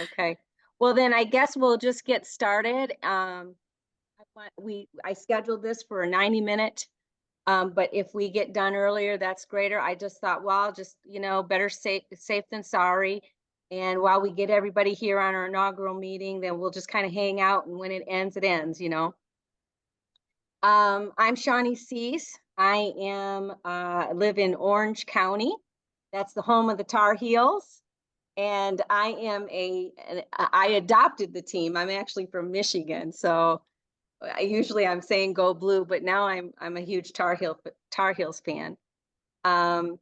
Okay. Well, then I guess we'll just get started. I scheduled this for a 90-minute, but if we get done earlier, that's greater. I just thought, well, just, better safe than sorry. And while we get everybody here on our inaugural meeting, then we'll just kind of hang out, and when it ends. I'm Shawnee Cease. I live in Orange County. That's the home of the Tar Heels. And I adopted the team. I'm actually from Michigan. So I'm saying go blue, but now I'm a huge Tar Heels fan. Um,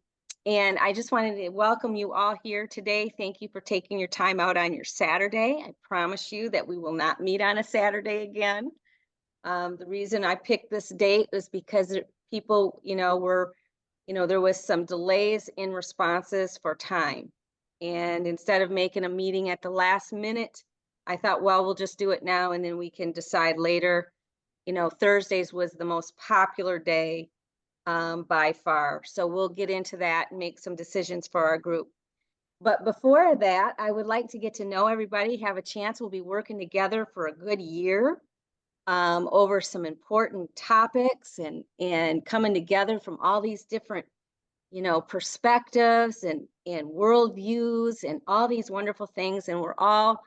and I just wanted to welcome you all here today. Thank you for taking your time out on your Saturday. I promise you that we will not meet on a Saturday again. The reason I picked this date was because people, there was some delays in responses for time. And instead of making a meeting at the last minute, I thought, well, we'll just do it now and then we can decide later. Thursdays was the most popular day by far. So we'll get into that and make some decisions for our group. But before that, I would like to get to know everybody, have a chance. We'll be working together for a good year over some important topics and coming together from all these different perspectives and worldviews and all these wonderful things. And we're all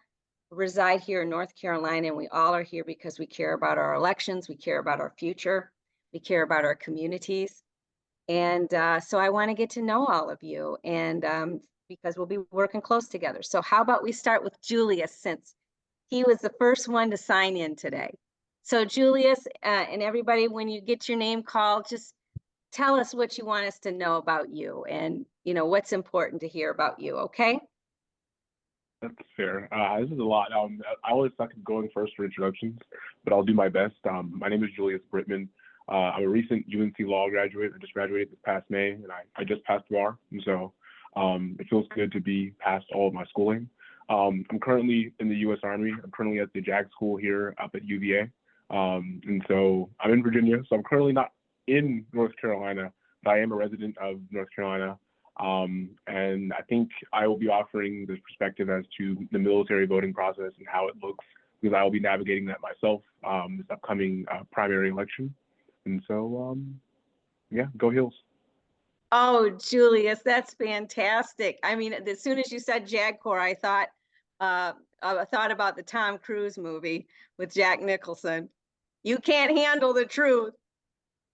reside here in North Carolina, and we all are here because we care about our elections, we care about our future, we care about our communities. And so I want to get to know all of you, and because we'll be working close together. So how about we start with Julius, since he was the first one to sign in today. So Julius, and everybody, when you get your name called, just tell us what you want us to know about you and, what's important to hear about you, okay? That's fair. This is a lot. I always suck at going first for introductions, but I'll do my best. My name is Julius Brittman. I'm a recent UNC Law graduate. I just graduated this past May, and I just passed bar, and so it feels good to be past all of my schooling. I'm currently in the U.S. Army. I'm currently at the JAG school here up at UVA. And so I'm in Virginia, so I'm currently not in North Carolina, but I am a resident of North Carolina. And I think I will be offering this perspective as to the military voting process and how it looks, because I will be navigating that myself this upcoming primary election. And so, yeah, go Heels. Oh, Julius, that's fantastic. I mean, as soon as you said JAG Corps, I thought about the Tom Cruise movie with Jack Nicholson. You can't handle the truth.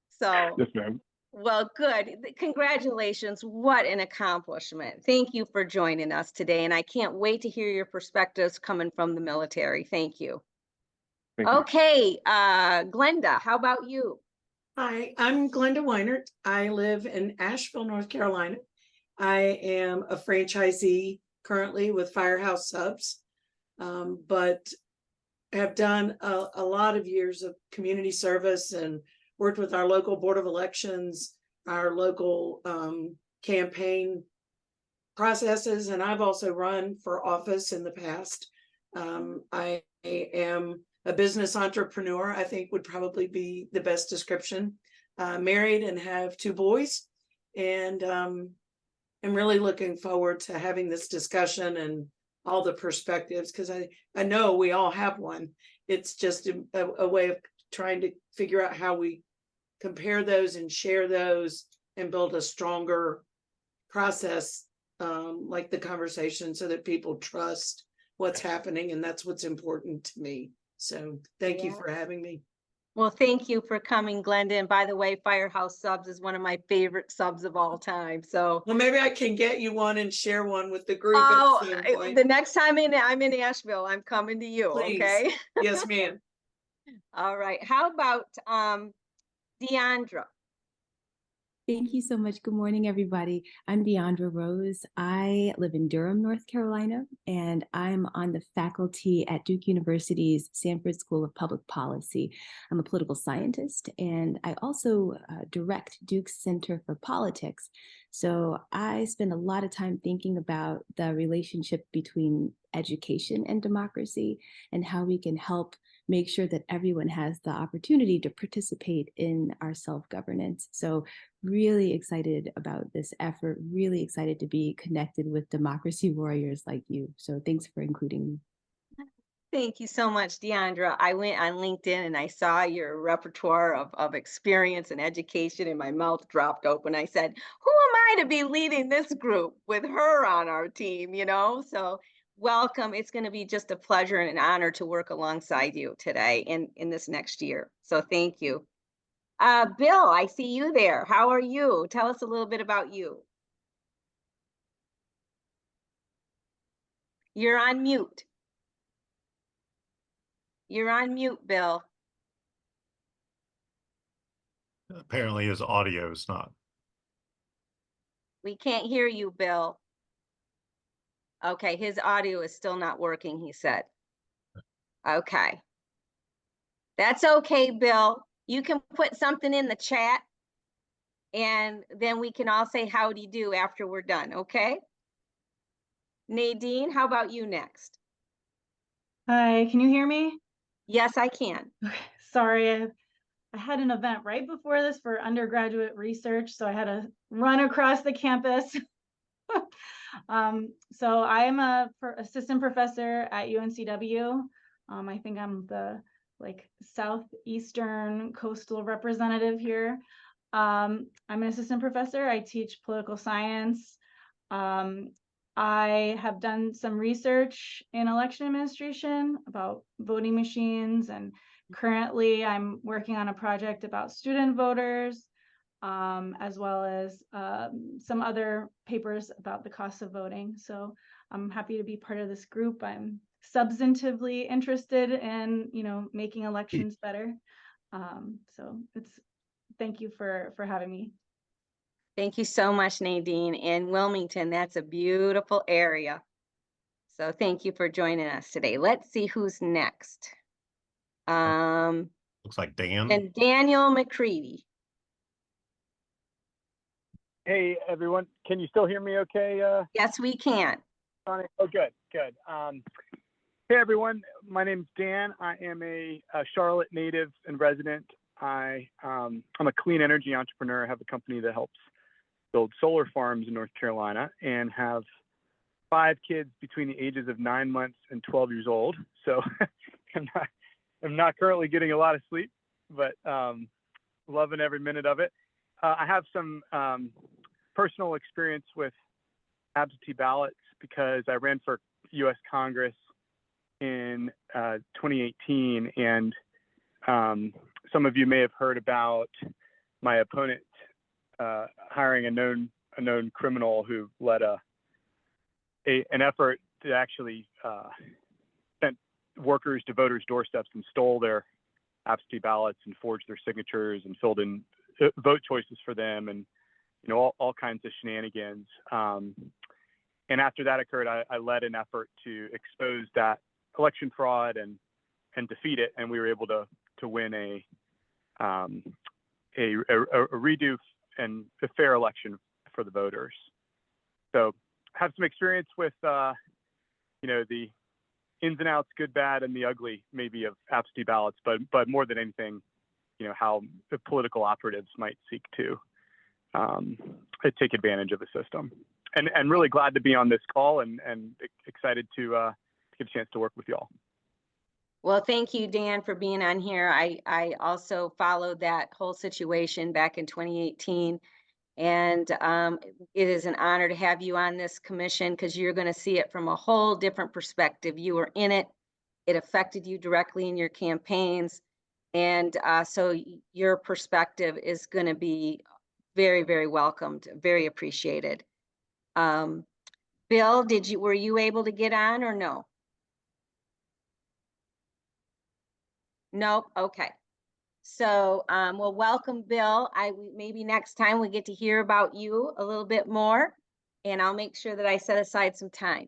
So, yes, ma'am. Well, good. Congratulations. What an accomplishment. Thank you for joining us today. And I can't wait to hear your perspectives coming from the military. Thank you. Thank you. Okay, Glenda, how about you? Hi, I'm Glenda Weinert. I live in Asheville, North Carolina. I am a franchisee currently with Firehouse Subs, but have done a lot of years of community service and worked with our local Board of Elections, our local campaign processes, and I've also run for office in the past. I am a business entrepreneur, I think would probably be the best description. Married and have 2 boys, and I'm really looking forward to having this discussion and all the perspectives, because I know we all have one. It's just a way of trying to figure out how we compare those and share those and build a stronger process, like the conversation, so that people trust what's happening. And that's what's important to me. So thank you for having me. Well, thank you for coming, Glenda. And by the way, Firehouse Subs is one of my favorite subs of all time. So, well, maybe I can get you one and share one with the group. Oh, the next time I'm in Asheville, I'm coming to you. Please. Okay. Yes, ma'am. All right. How about Deandra? Thank you so much. Good morning, everybody. I'm Deandra Rose. I live in Durham, North Carolina, and I'm on the faculty at Duke University's Sanford School of Public Policy. I'm a political scientist, and I also direct Duke's Center for Politics. So I spend a lot of time thinking about the relationship between education and democracy and how we can help make sure that everyone has the opportunity to participate in our self-governance. So really excited about this effort, really excited to be connected with democracy warriors like you. So thanks for including me. Thank you so much, Deandra. I went on LinkedIn and I saw your repertoire of experience and education, and my mouth dropped open. I said, who am I to be leading this group with her on our team, you know? So welcome. It's going to be just a pleasure and an honor to work alongside you today in this next year. So thank you. Bill, I see you there. How are you? Tell us a little bit about you. You're on mute. You're on mute, Bill. Apparently his audio is not. We can't hear you, Bill. Okay, his audio is still not working, he said. Okay. That's okay, Bill. You can put something in the chat and then we can all say howdy do after we're done, okay? Nadine, how about you next? Hi, can you hear me? Yes, I can. Okay, sorry, I had an event right before this for undergraduate research, so I had to run across the campus. So I am a assistant professor at UNCW. I think I'm the southeastern coastal representative here. I'm an assistant professor. I teach political science. I have done some research in election administration about voting machines, and currently I'm working on a project about student voters, as well as some other papers about the cost of voting. So I'm happy to be part of this group. I'm substantively interested in, making elections better. So thank you for having me. Thank you so much, Nadine. And Wilmington, that's a beautiful area. So thank you for joining us today. Let's see who's next. Looks like Dan. And Daniel McCready. Hey, everyone. Can you still hear me okay? Yes, we can. Oh, good. Hey, everyone. My name's Dan. I am a Charlotte native and resident. I'm a clean energy entrepreneur. I have a company that helps build solar farms in North Carolina and have 5 kids between the ages of 9 months and 12 years old. So I'm not currently getting a lot of sleep, but loving every minute of it. I have some personal experience with absentee ballots because I ran for U.S. Congress in 2018, and some of you may have heard about my opponent hiring a known criminal who led an effort to actually send workers to voters' doorsteps and stole their absentee ballots and forged their signatures and filled in vote choices for them, and all kinds of shenanigans. And after that occurred, I led an effort to expose that election fraud and defeat it, and we were able to win a redo and a fair election for the voters. So I have some experience with the ins and outs, good, bad, and the ugly maybe of absentee ballots, but more than anything, how the political operatives might seek to take advantage of the system. And really glad to be on this call and excited to get a chance to work with y'all. Well, thank you, Dan, for being on here. I also followed that whole situation back in 2018. And it is an honor to have you on this commission because you're going to see it from a whole different perspective. You were in it. It affected you directly in your campaigns. And so your perspective is going to be very, very welcomed, very appreciated. Bill, were you able to get on or no? Nope. Okay. So, well, welcome, Bill. Maybe next time we get to hear about you a little bit more, and I'll make sure that I set aside some time.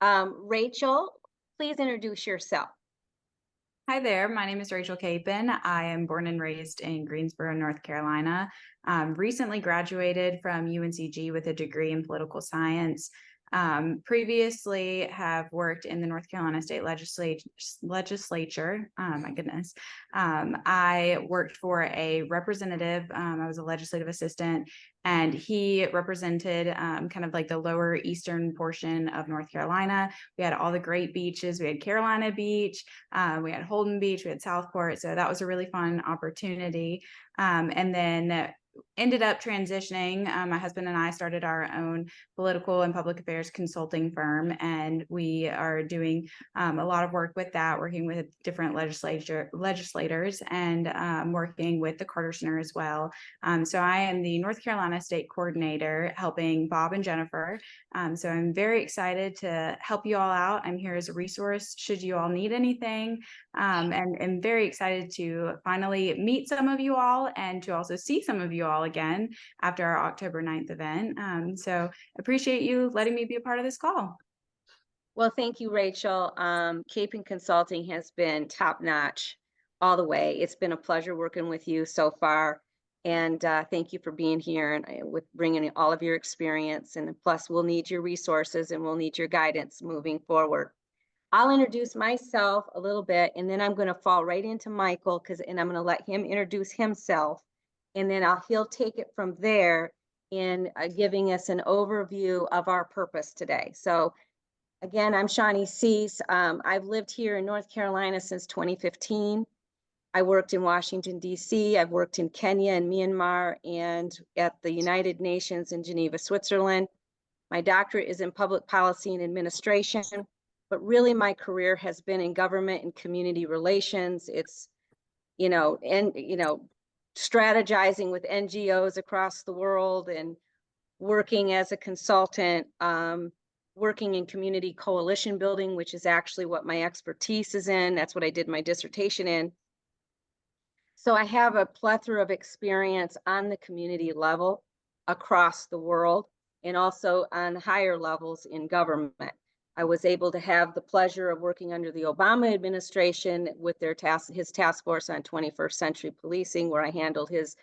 Rachel, please introduce yourself. Hi there, my name is Rachel Capon. I am born and raised in Greensboro, North Carolina. Recently graduated from UNCG with a degree in political science. Previously have worked in the North Carolina State Legislature. My goodness. I worked for a representative. I was a legislative assistant, and he represented kind of like the lower eastern portion of North Carolina. We had all the great beaches. We had Carolina Beach, we had Holden Beach, we had Southport. So that was a really fun opportunity. And then ended up transitioning. My husband and I started our own political and public affairs consulting firm, and we are doing a lot of work with that, working with different legislators and working with the Carter Center as well. So I am the North Carolina State Coordinator, helping Bob and Jennifer. So I'm very excited to help you all out. I'm here as a resource should you all need anything, and very excited to finally meet some of you all and to also see some of you all again after our October 9th event. So appreciate you letting me be a part of this call. Well, thank you, Rachel. Capon Consulting has been top notch all the way. It's been a pleasure working with you so far. And thank you for being here and with bringing all of your experience. And plus, we'll need your resources and we'll need your guidance moving forward. I'll introduce myself a little bit, and then I'm going to fall right into Michael and I'm going to let him introduce himself. And then he'll take it from there in giving us an overview of our purpose today. So again, I'm Shawnee Cease. I've lived here in North Carolina since 2015. I worked in Washington, D.C. I've worked in Kenya and Myanmar and at the United Nations in Geneva, Switzerland. My doctorate is in public policy and administration, but really my career has been in government and community relations. It's, strategizing with NGOs across the world and working as a consultant, working in community coalition building, which is actually what my expertise is in. That's what I did my dissertation in. So I have a plethora of experience on the community level across the world and also on higher levels in government. I was able to have the pleasure of working under the Obama administration with his task force on 21st century policing, where I handled his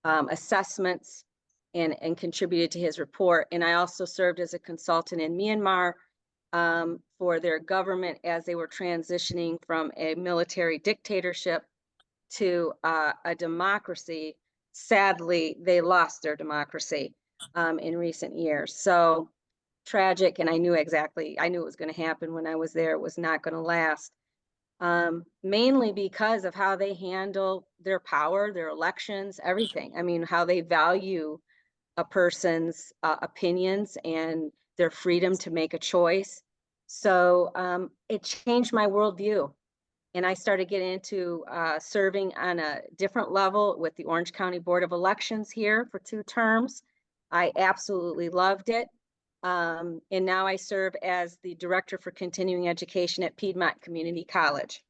assessments and contributed to his report. And I also served as a consultant in Myanmar for their government as they were transitioning from a military dictatorship to a democracy. Sadly, they lost their democracy in recent years. So tragic, and I knew it was going to happen when I was there. It was not going to last, mainly because of how they handle their power, their elections, everything. I mean, how they value a person's opinions and their freedom to make a choice. So it changed my worldview. And I started getting into serving on a different level with the Orange County Board of Elections here for 2 terms. I absolutely loved it. And now I serve as the Director for Continuing Education at Piedmont Community College.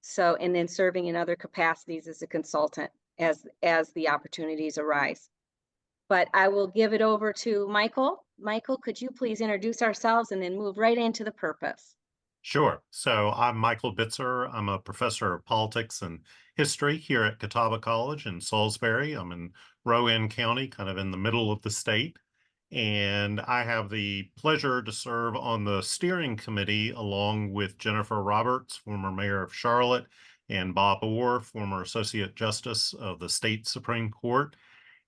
So, and then serving in other capacities as a consultant as the opportunities arise. But I will give it over to Michael. Michael, could you please introduce ourselves and then move right into the purpose? Sure. So I'm Michael Bitzer. I'm a professor of politics and history here at Catawba College in Salisbury. I'm in Rowan County, kind of in the middle of the state. And I have the pleasure to serve on the steering committee along with Jennifer Roberts, former mayor of Charlotte, and Bob Orr, former Associate Justice of the State Supreme Court.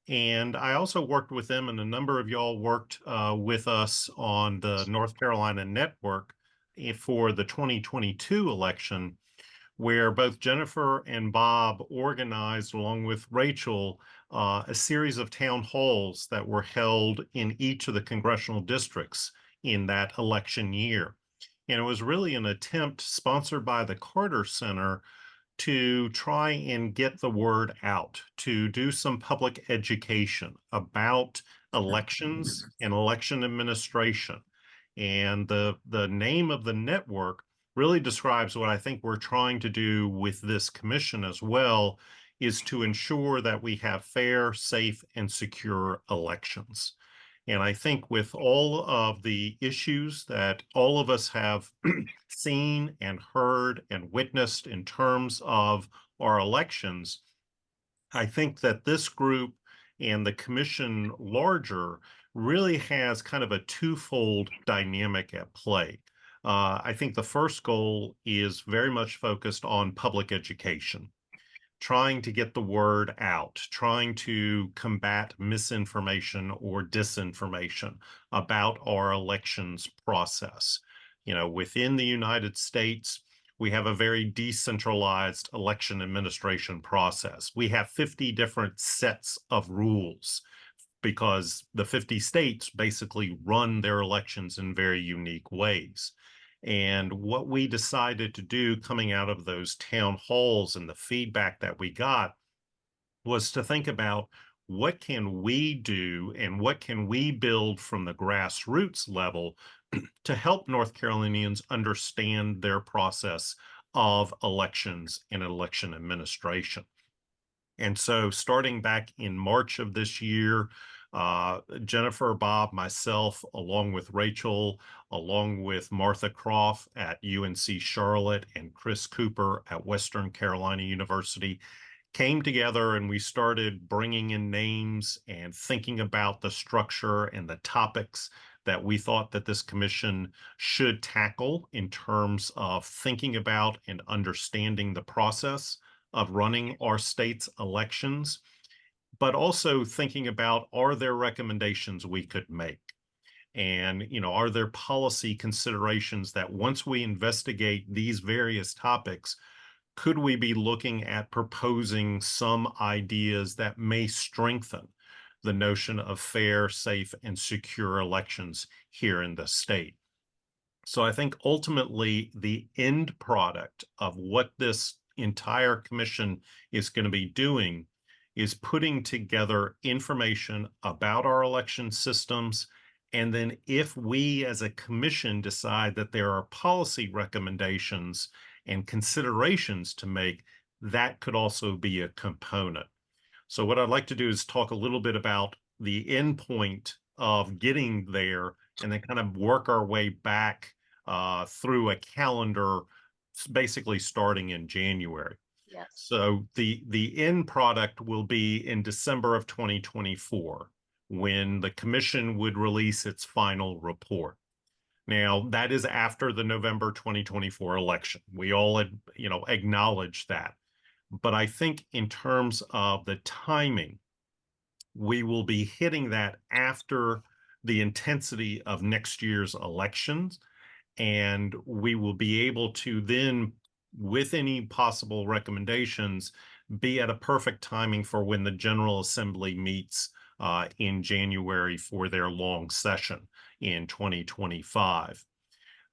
And I also worked with them, and a number of y'all worked with us on the North Carolina network for the 2022 election, where both Jennifer and Bob organized, along with Rachel, a series of town halls that were held in each of the congressional districts in that election year. And it was really an attempt sponsored by the Carter Center to try and get the word out, to do some public education about elections and election administration. And the name of the network really describes what I think we're trying to do with this commission as well, is to ensure that we have fair, safe, and secure elections. And I think with all of the issues that all of us have seen and heard and witnessed in terms of our elections, I think that this group and the commission larger really has kind of a twofold dynamic at play. I think the first goal is very much focused on public education, trying to get the word out, trying to combat misinformation or disinformation about our elections process. Within the United States, we have a very decentralized election administration process. We have 50 different sets of rules because the 50 states basically run their elections in very unique ways. And what we decided to do coming out of those town halls and the feedback that we got was to think about what can we do and what can we build from the grassroots level to help North Carolinians understand their process of elections and election administration. And so starting back in March of this year, Jennifer, Bob, myself, along with Rachel, along with Martha Croft at UNC Charlotte and Chris Cooper at Western Carolina University, came together and we started bringing in names and thinking about the structure and the topics that we thought that this commission should tackle in terms of thinking about and understanding the process of running our state's elections, but also thinking about, are there recommendations we could make? And, are there policy considerations that once we investigate these various topics, could we be looking at proposing some ideas that may strengthen the notion of fair, safe, and secure elections here in the state? So I think ultimately the end product of what this entire commission is going to be doing is putting together information about our election systems. And then if we as a commission decide that there are policy recommendations and considerations to make, that could also be a component. So what I'd like to do is talk a little bit about the end point of getting there and then kind of work our way back through a calendar, basically starting in January. Yes. So the end product will be in December of 2024 when the commission would release its final report. Now, that is after the November 2024 election. We all, acknowledge that. But I think in terms of the timing, we will be hitting that after the intensity of next year's elections. And we will be able to then, with any possible recommendations, be at a perfect timing for when the General Assembly meets in January for their long session in 2025.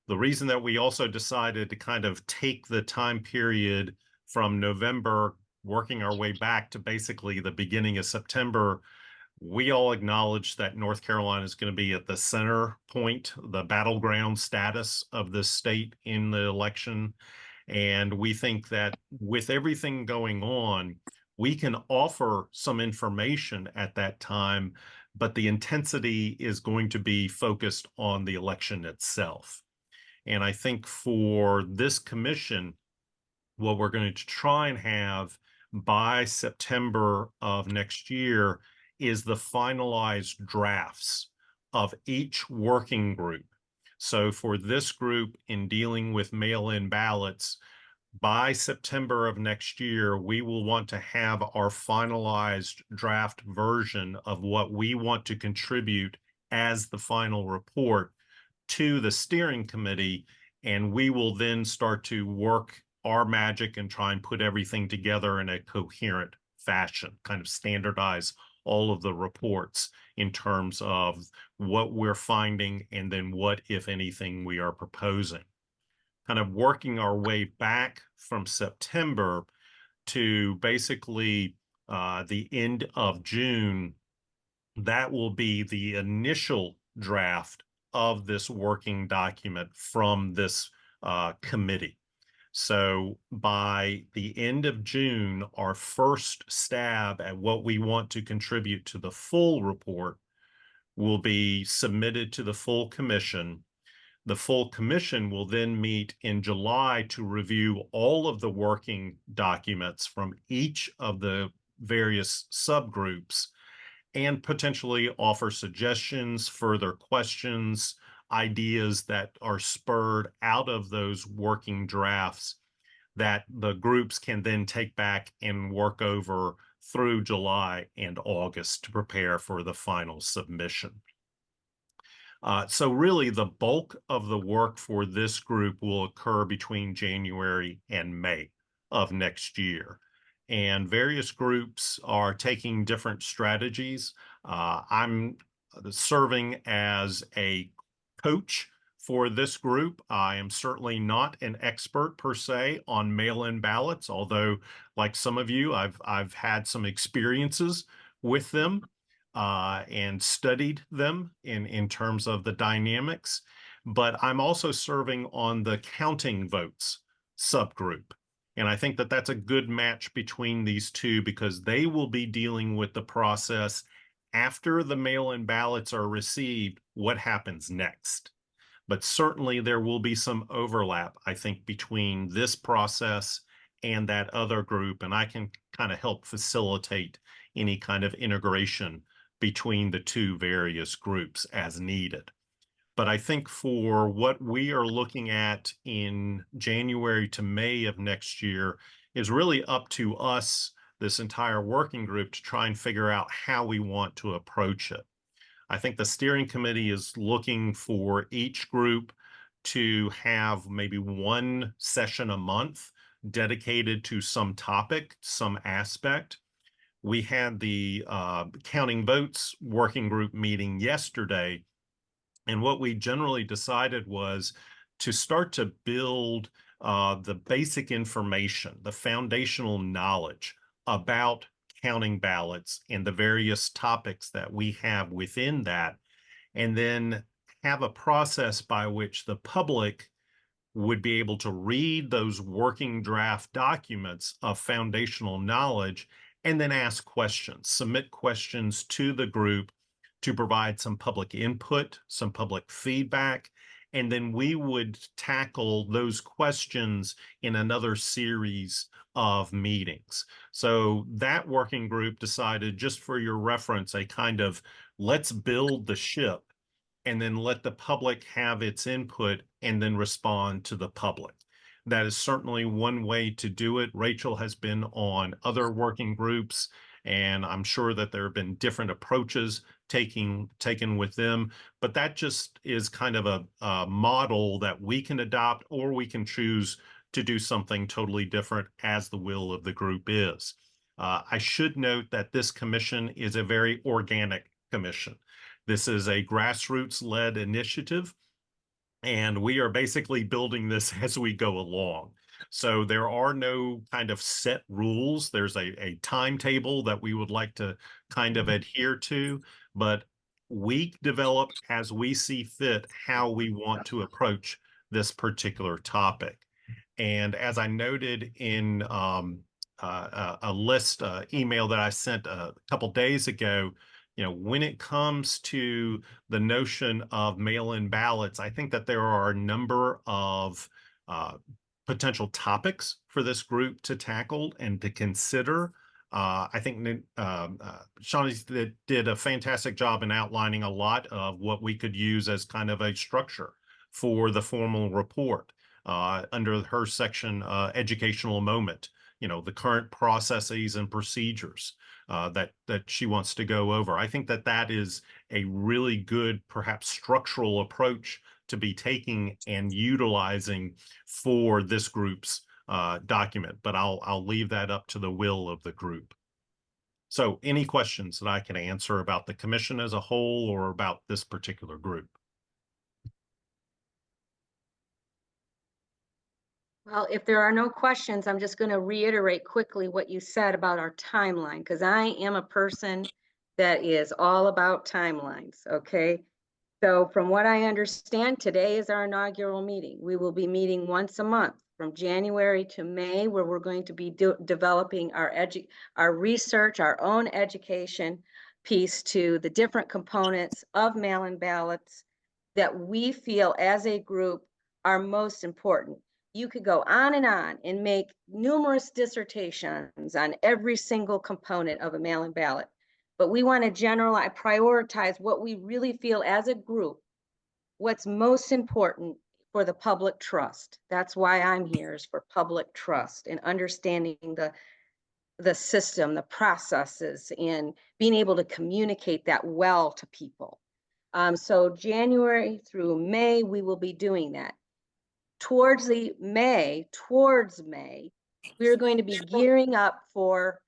The reason that we also decided to kind of take the time period from November, working our way back to basically the beginning of September, we all acknowledge that North Carolina is going to be at the center point, the battleground status of this state in the election. And we think that with everything going on, we can offer some information at that time, but the intensity is going to be focused on the election itself. And I think for this commission, what we're going to try and have by September of next year is the finalized drafts of each working group. So for this group in dealing with mail-in ballots, by September of next year, we will want to have our finalized draft version of what we want to contribute as the final report to the steering committee, and we will then start to work our magic and try and put everything together in a coherent fashion, kind of standardize all of the reports in terms of what we're finding and then what, if anything, we are proposing. Kind of working our way back from September to basically the end of June, that will be the initial draft of this working document from this committee. So by the end of June, our first stab at what we want to contribute to the full report will be submitted to the full commission. The full commission will then meet in July to review all of the working documents from each of the various subgroups and potentially offer suggestions, further questions, ideas that are spurred out of those working drafts that the groups can then take back and work over through July and August to prepare for the final submission. So really the bulk of the work for this group will occur between January and May of next year. And various groups are taking different strategies. I'm serving as a coach for this group. I am certainly not an expert per se on mail-in ballots, although like some of you, I've had some experiences with them and studied them in terms of the dynamics. But I'm also serving on the counting votes subgroup. And I think that that's a good match between these two because they will be dealing with the process after the mail-in ballots are received, what happens next. But certainly there will be some overlap, I think, between this process and that other group. And I can kind of help facilitate any kind of integration between the two various groups as needed. But I think for what we are looking at in January to May of next year is really up to us, this entire working group, to try and figure out how we want to approach it. I think the steering committee is looking for each group to have maybe one session a month dedicated to some topic, some aspect. We had the counting votes working group meeting yesterday, and what we generally decided was to start to build the basic information, the foundational knowledge about counting ballots and the various topics that we have within that, and then have a process by which the public would be able to read those working draft documents of foundational knowledge and then ask questions, submit questions to the group to provide some public input, some public feedback, and then we would tackle those questions in another series of meetings. So that working group decided, just for your reference, a kind of let's build the ship and then let the public have its input and then respond to the public. That is certainly one way to do it. Rachel has been on other working groups, and I'm sure that there have been different approaches taken with them, but that just is kind of a model that we can adopt, or we can choose to do something totally different as the will of the group is. I should note that this commission is a very organic commission. This is a grassroots-led initiative, and we are basically building this as we go along. So there are no kind of set rules. There's a timetable that we would like to kind of adhere to, but we develop as we see fit how we want to approach this particular topic. And as I noted in a list email that I sent a couple days ago, you know, when it comes to the notion of mail-in ballots, I think that there are a number of potential topics for this group to tackle and to consider. I think Shawnee did a fantastic job in outlining a lot of what we could use as kind of a structure for the formal report under her section, educational moment, you know, the current processes and procedures that she wants to go over. I think that that is a really good, perhaps structural approach to be taking and utilizing for this group's document, but I'll leave that up to the will of the group. So any questions that I can answer about the commission as a whole or about this particular group? Well, if there are no questions, I'm just going to reiterate quickly what you said about our timeline, because I am a person that is all about timelines, okay? So from what I understand, today is our inaugural meeting. We will be meeting once a month from January to May, where we're going to be developing our research, our own education piece to the different components of mail-in ballots that we feel as a group are most important. You could go on and make numerous dissertations on every single component of a mail-in ballot, but we want to prioritize what we really feel as a group, what's most important for the public trust. That's why I'm here, is for public trust and understanding the system, the processes, and being able to communicate that well to people. So January through May, we will be doing that. Towards May, we're going to be gearing up for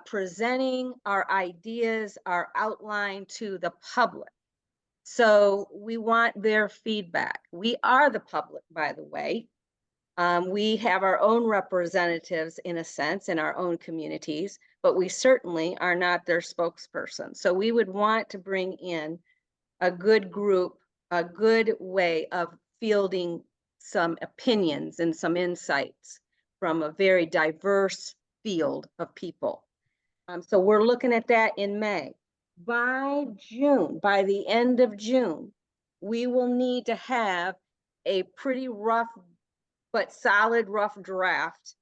presenting our ideas, our outline to the public. So we want their feedback. We are the public, by the way. We have our own representatives, in a sense, in our own communities, but we certainly are not their spokesperson. So we would want to bring in a good group, a good way of fielding some opinions and some insights from a very diverse field of people. So we're looking at that in May. By June, by the end of June, we will need to have a pretty rough but solid rough draft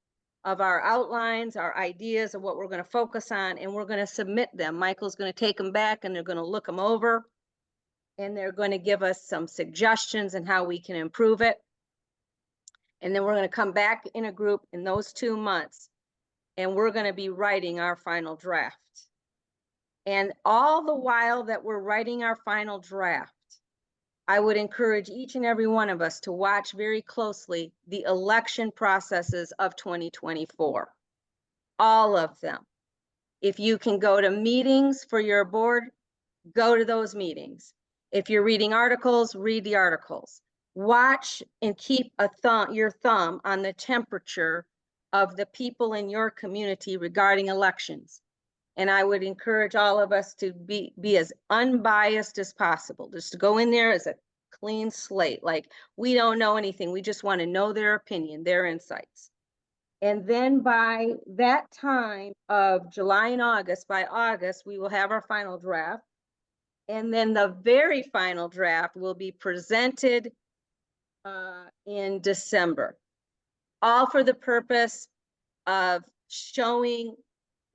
of our outlines, our ideas of what we're going to focus on, and we're going to submit them. Michael's going to take them back and they're going to look them over, and they're going to give us some suggestions on how we can improve it. And then we're going to come back in a group in those 2 months, and we're going to be writing our final draft. And all the while that we're writing our final draft, I would encourage each and every one of us to watch very closely the election processes of 2024, all of them. If you can go to meetings for your board, go to those meetings. If you're reading articles, read the articles. Watch and keep your thumb on the temperature of the people in your community regarding elections. And I would encourage all of us to be as unbiased as possible, just to go in there as a clean slate. Like, we don't know anything. We just want to know their opinion, their insights. And then by that time of July and August, by August, we will have our final draft. And then the very final draft will be presented in December, all for the purpose of showing,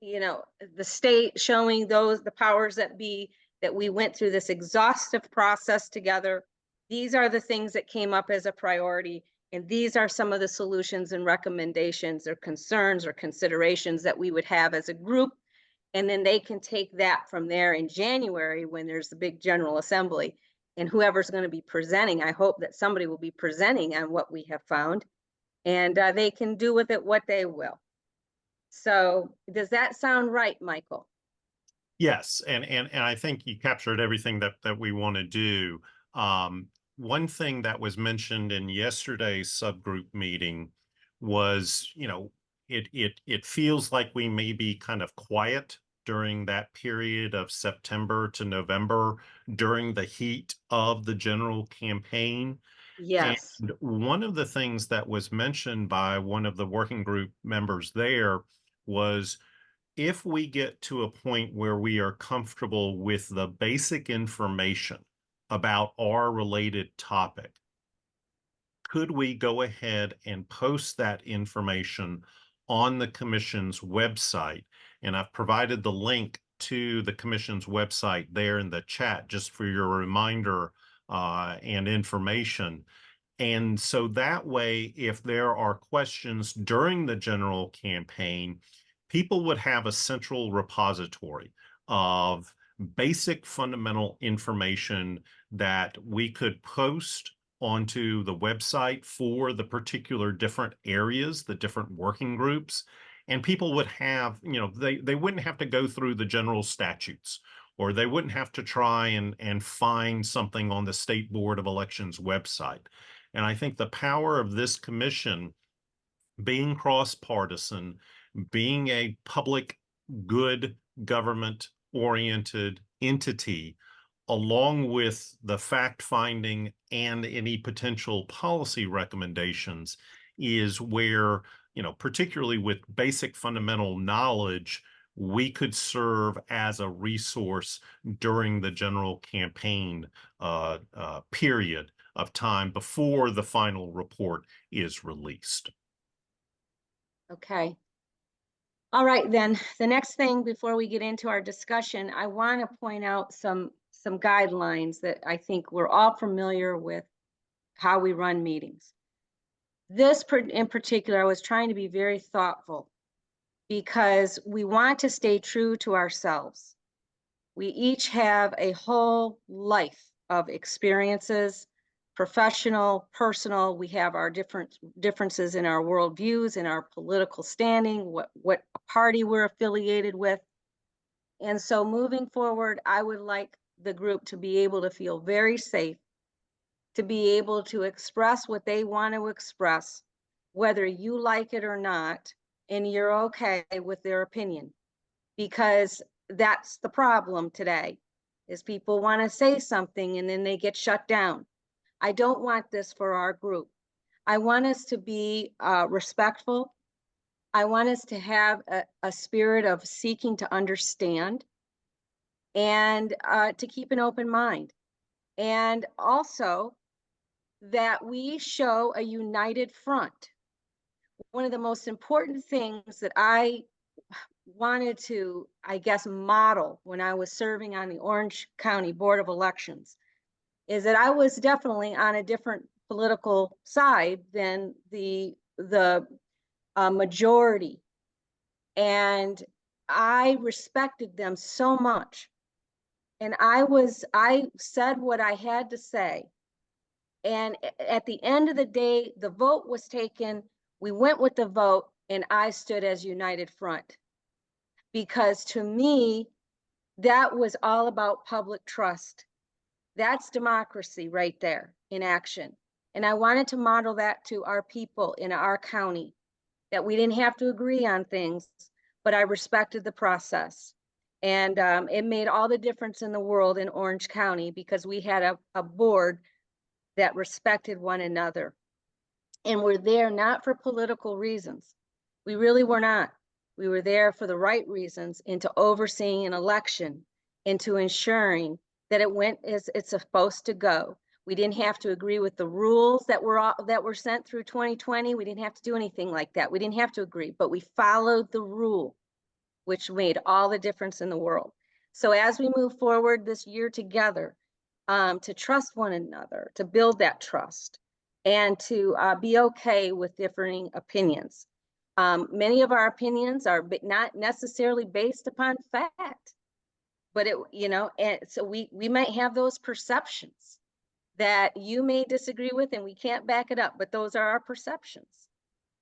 the state, showing the powers that be, that we went through this exhaustive process together. These are the things that came up as a priority, and these are some of the solutions and recommendations or concerns or considerations that we would have as a group. And then they can take that from there in January, when there's the big General Assembly, and whoever's going to be presenting, I hope that somebody will be presenting on what we have found, and they can do with it what they will. So does that sound right, Michael? Yes, and I think you captured everything that we want to do. One thing that was mentioned in yesterday's subgroup meeting was, it feels like we may be kind of quiet during that period of September to November, during the heat of the general campaign. Yes. And one of the things that was mentioned by one of the working group members there was, if we get to a point where we are comfortable with the basic information about our related topic, could we go ahead and post that information on the commission's website? And I've provided the link to the commission's website there in the chat, just for your reminder and information. And so that way, if there are questions during the general campaign, people would have a central repository of basic fundamental information that we could post onto the website for the particular different areas, the different working groups. And people would have, they wouldn't have to go through the general statutes, or they wouldn't have to try and find something on the State Board of Elections website. And I think the power of this commission, being cross-partisan, being a public good government oriented entity, along with the fact-finding and any potential policy recommendations, is where, particularly with basic fundamental knowledge, we could serve as a resource during the general campaign period of time before the final report is released. Okay. All right, then the next thing before we get into our discussion, I want to point out some guidelines that I think we're all familiar with how we run meetings. This in particular, I was trying to be very thoughtful because we want to stay true to ourselves. We each have a whole life of experiences, professional, personal. We have our differences in our worldviews, in our political standing, what party we're affiliated with. And so moving forward, I would like the group to be able to feel very safe, to be able to express what they want to express, whether you like it or not, and you're okay with their opinion. Because that's the problem today, is people want to say something and then they get shut down. I don't want this for our group. I want us to be respectful. I want us to have a spirit of seeking to understand and to keep an open mind. And also that we show a united front. One of the most important things that I wanted to, I guess, model when I was serving on the Orange County Board of Elections is that I was definitely on a different political side than the majority. And I respected them so much. And I said what I had to say. And at the end of the day, the vote was taken. We went with the vote, and I stood as united front. Because to me, that was all about public trust. That's democracy right there in action. And I wanted to model that to our people in our county, that we didn't have to agree on things, but I respected the process. And it made all the difference in the world in Orange County because we had a board that respected one another. And we're there not for political reasons. We really were not. We were there for the right reasons, into overseeing an election, into ensuring that it went as it's supposed to go. We didn't have to agree with the rules that were sent through 2020. We didn't have to do anything like that. We didn't have to agree, but we followed the rule, which made all the difference in the world. So as we move forward this year together, to trust one another, to build that trust, and to be okay with differing opinions. Many of our opinions are not necessarily based upon fact, but and so we might have those perceptions that you may disagree with and we can't back it up, but those are our perceptions.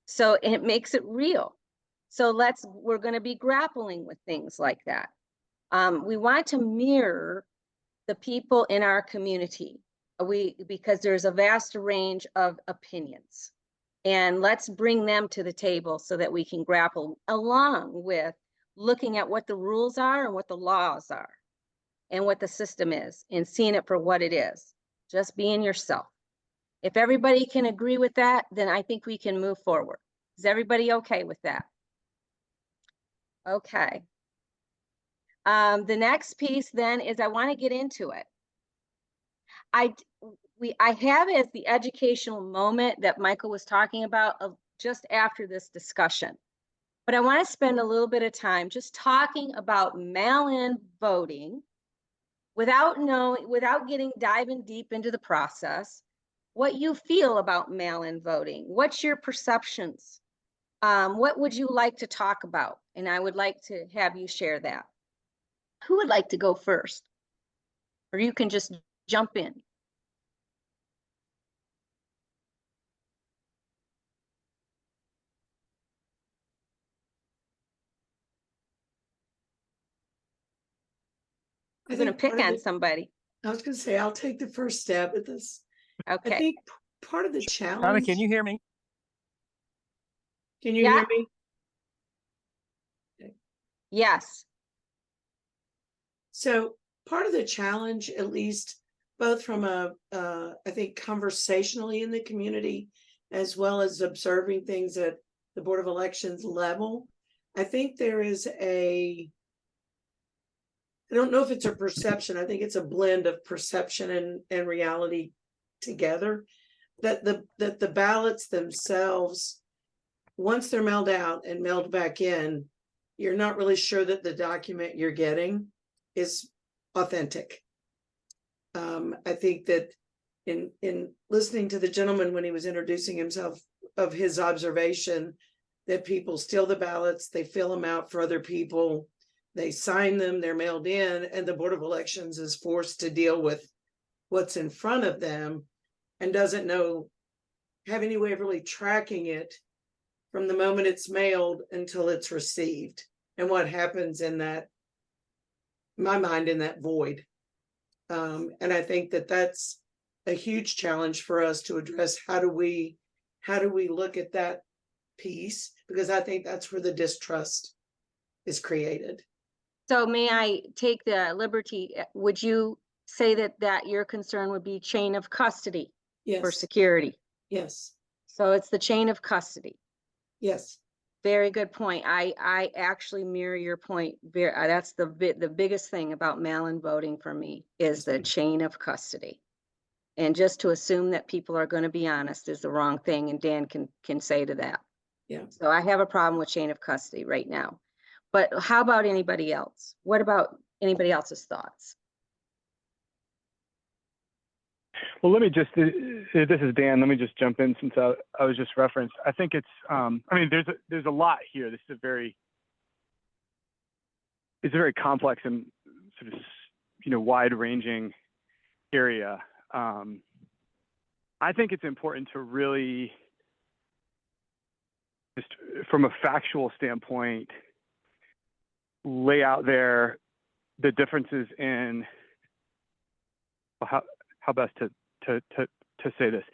So it makes it real. So we're going to be grappling with things like that. We want to mirror the people in our community, because there's a vast range of opinions. And let's bring them to the table so that we can grapple along with looking at what the rules are and what the laws are and what the system is and seeing it for what it is. Just being yourself. If everybody can agree with that, then I think we can move forward. Is everybody okay with that? Okay. The next piece then is I want to get into it. I have as the educational moment that Michael was talking about just after this discussion. But I want to spend a little bit of time just talking about mail-in voting without diving deep into the process, what you feel about mail-in voting. What's your perceptions? What would you like to talk about? And I would like to have you share that. Who would like to go first? Or you can just jump in. I'm going to pick on somebody. I was going to say, I'll take the first stab at this. Okay. I think part of the challenge. Donna, can you hear me? Can you hear me? Okay. Yes. So part of the challenge, at least both from I think conversationally in the community, as well as observing things at the Board of Elections level, I think there is I don't know if it's a perception. I think it's a blend of perception and reality together. That the ballots themselves, once they're mailed out and mailed back in, you're not really sure that the document you're getting is authentic. I think that in listening to the gentleman when he was introducing himself, of his observation that people steal the ballots, they fill them out for other people, they sign them, they're mailed in, and the Board of Elections is forced to deal with what's in front of them and doesn't have any way of really tracking it from the moment it's mailed until it's received, and what happens in that, my mind, in that void. And I think that that's a huge challenge for us to address. How do we look at that piece? Because I think that's where the distrust is created. So may I take the liberty, would you say that your concern would be chain of custody for Yes, security? yes, So it's the chain of custody. yes. Very good point. I actually mirror your point. That's the biggest thing about mail-in voting for me is the chain of custody. And just to assume that people are going to be honest is the wrong thing, and Dan can say to that. Yeah. So I have a problem with chain of custody right now. But how about anybody else? What about anybody else's thoughts? Well, let me just, this is Dan. Let me just jump in since I was just referenced. I think it's, I mean, there's a lot here. This is it's a very complex and sort of, wide ranging area. I think it's important to really, just from a factual standpoint, lay out there the differences in, well, how best to say this.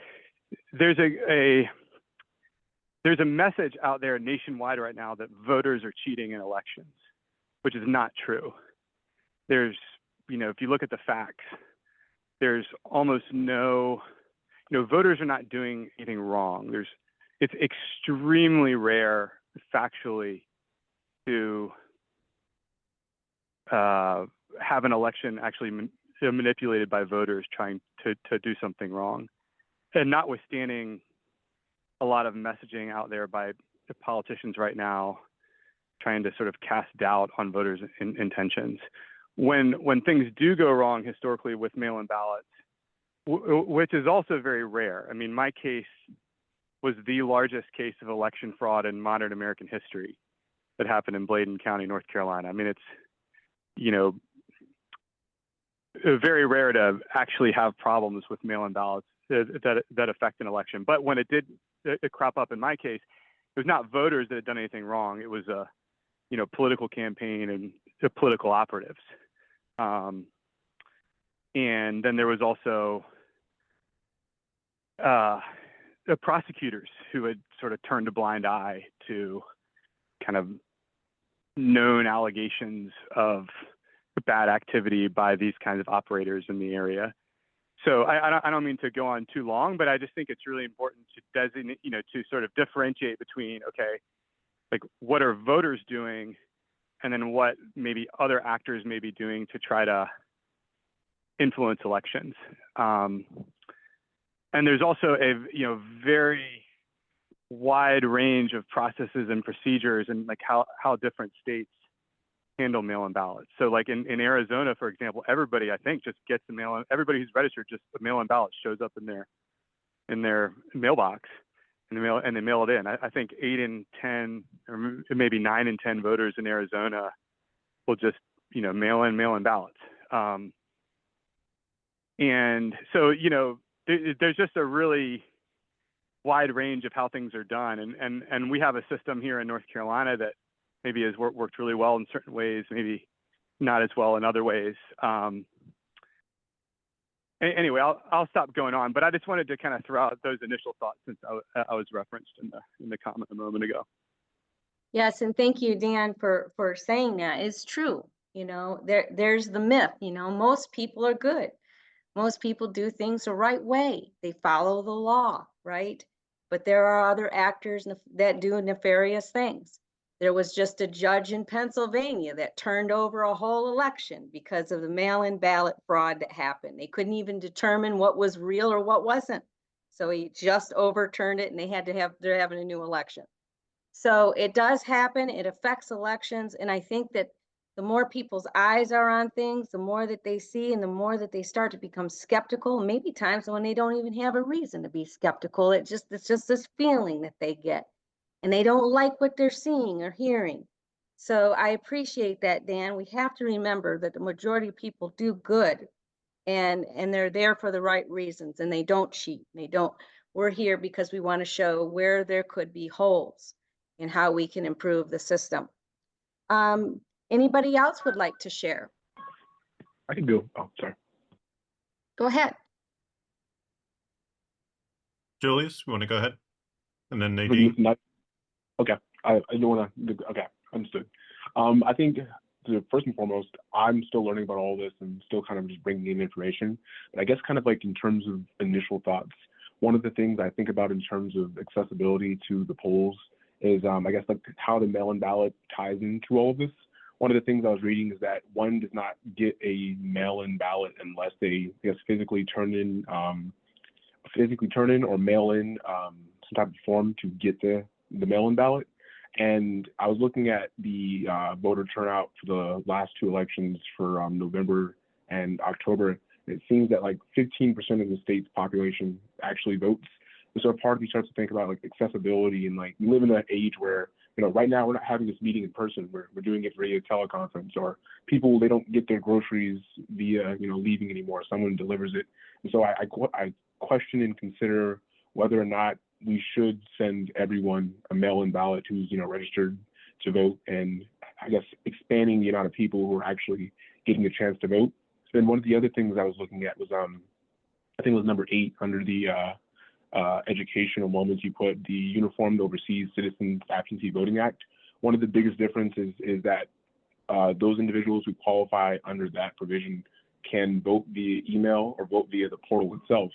There's a message out there nationwide right now that voters are cheating in elections, which is not true. There's, if you look at the facts, there's almost no, voters are not doing anything wrong. It's extremely rare factually to have an election actually manipulated by voters trying to do something wrong. And notwithstanding a lot of messaging out there by the politicians right now trying to sort of cast doubt on voters' intentions, when things do go wrong historically with mail-in ballots, which is also very rare. I mean, my case was the largest case of election fraud in modern American history that happened in Bladen County, North Carolina. I mean, it's, very rare to actually have problems with mail-in ballots that affect an election. But when it did crop up in my case, it was not voters that had done anything wrong. It was a, political campaign and political operatives. And then there was also the prosecutors who had sort of turned a blind eye to kind of known allegations of bad activity by these kinds of operators in the area. So I don't mean to go on too long, but I just think it's really important to designate, to sort of differentiate between, okay, like what are voters doing, and then what maybe other actors may be doing to try to influence elections. And there's also a very wide range of processes and procedures, and like how different states handle mail-in ballots. So like in Arizona, for example, everybody I think just gets a mail-in. Everybody who's registered, just a mail-in ballot shows up in their mailbox, and they mail it in. I think 8 in 10, or maybe 9 in 10 voters in Arizona will just mail in ballots. And so there's just a really wide range of how things are done, and we have a system here in North Carolina that maybe has worked really well in certain ways, maybe not as well in other ways. Anyway, I'll stop going on, but I just wanted to kind of throw out those initial thoughts since I was referenced in the comment a moment ago. Yes, and thank you, Dan, for saying that. It's true. There's the myth. Most people are good. Most people do things the right way. They follow the law, right? But there are other actors that do nefarious things. There was just a judge in Pennsylvania that turned over a whole election because of the mail-in ballot fraud that happened. They couldn't even determine what was real or what wasn't. So he just overturned it and they're having a new election. So it does happen, it affects elections, and I think that the more people's eyes are on things, the more that they see and the more that they start to become skeptical, maybe times when they don't even have a reason to be skeptical. It's just this feeling that they get and they don't like what they're seeing or hearing. So I appreciate that, Dan. We have to remember that the majority of people do good and they're there for the right reasons and they don't cheat. We're here because we want to show where there could be holes and how we can improve the system. Anybody else would like to share? I can go. Oh, sorry. Go ahead. Julius, you want to go ahead? And then Nadine. Okay. I don't want to. Okay, understood. I think first and foremost, I'm still learning about all this and still kind of just bringing in information. But I guess kind of like in terms of initial thoughts, one of the things I think about in terms of accessibility to the polls is I guess like how the mail-in ballot ties into all of this. One of the things I was reading is that one does not get a mail-in ballot unless they, I guess, physically turn in or mail in some type of form to get the mail-in ballot. And I was looking at the voter turnout for the last two elections for November and October. It seems that like 15% of the state's population actually votes. And so part of me starts to think about like accessibility and like we live in an age where, you know, right now we're not having this meeting in person. We're doing it via teleconference, or people, they don't get their groceries via, you know, leaving anymore. Someone delivers it. And so I question and consider whether or not we should send everyone a mail-in ballot who's, you know, registered to vote, and I guess expanding the amount of people who are actually getting a chance to vote. Then one of the other things I was looking at was, I think it was number 8 under the educational moments, you put the Uniformed Overseas Citizens Absentee Voting Act. One of the biggest differences is that those individuals who qualify under that provision can vote via email or vote via the portal itself.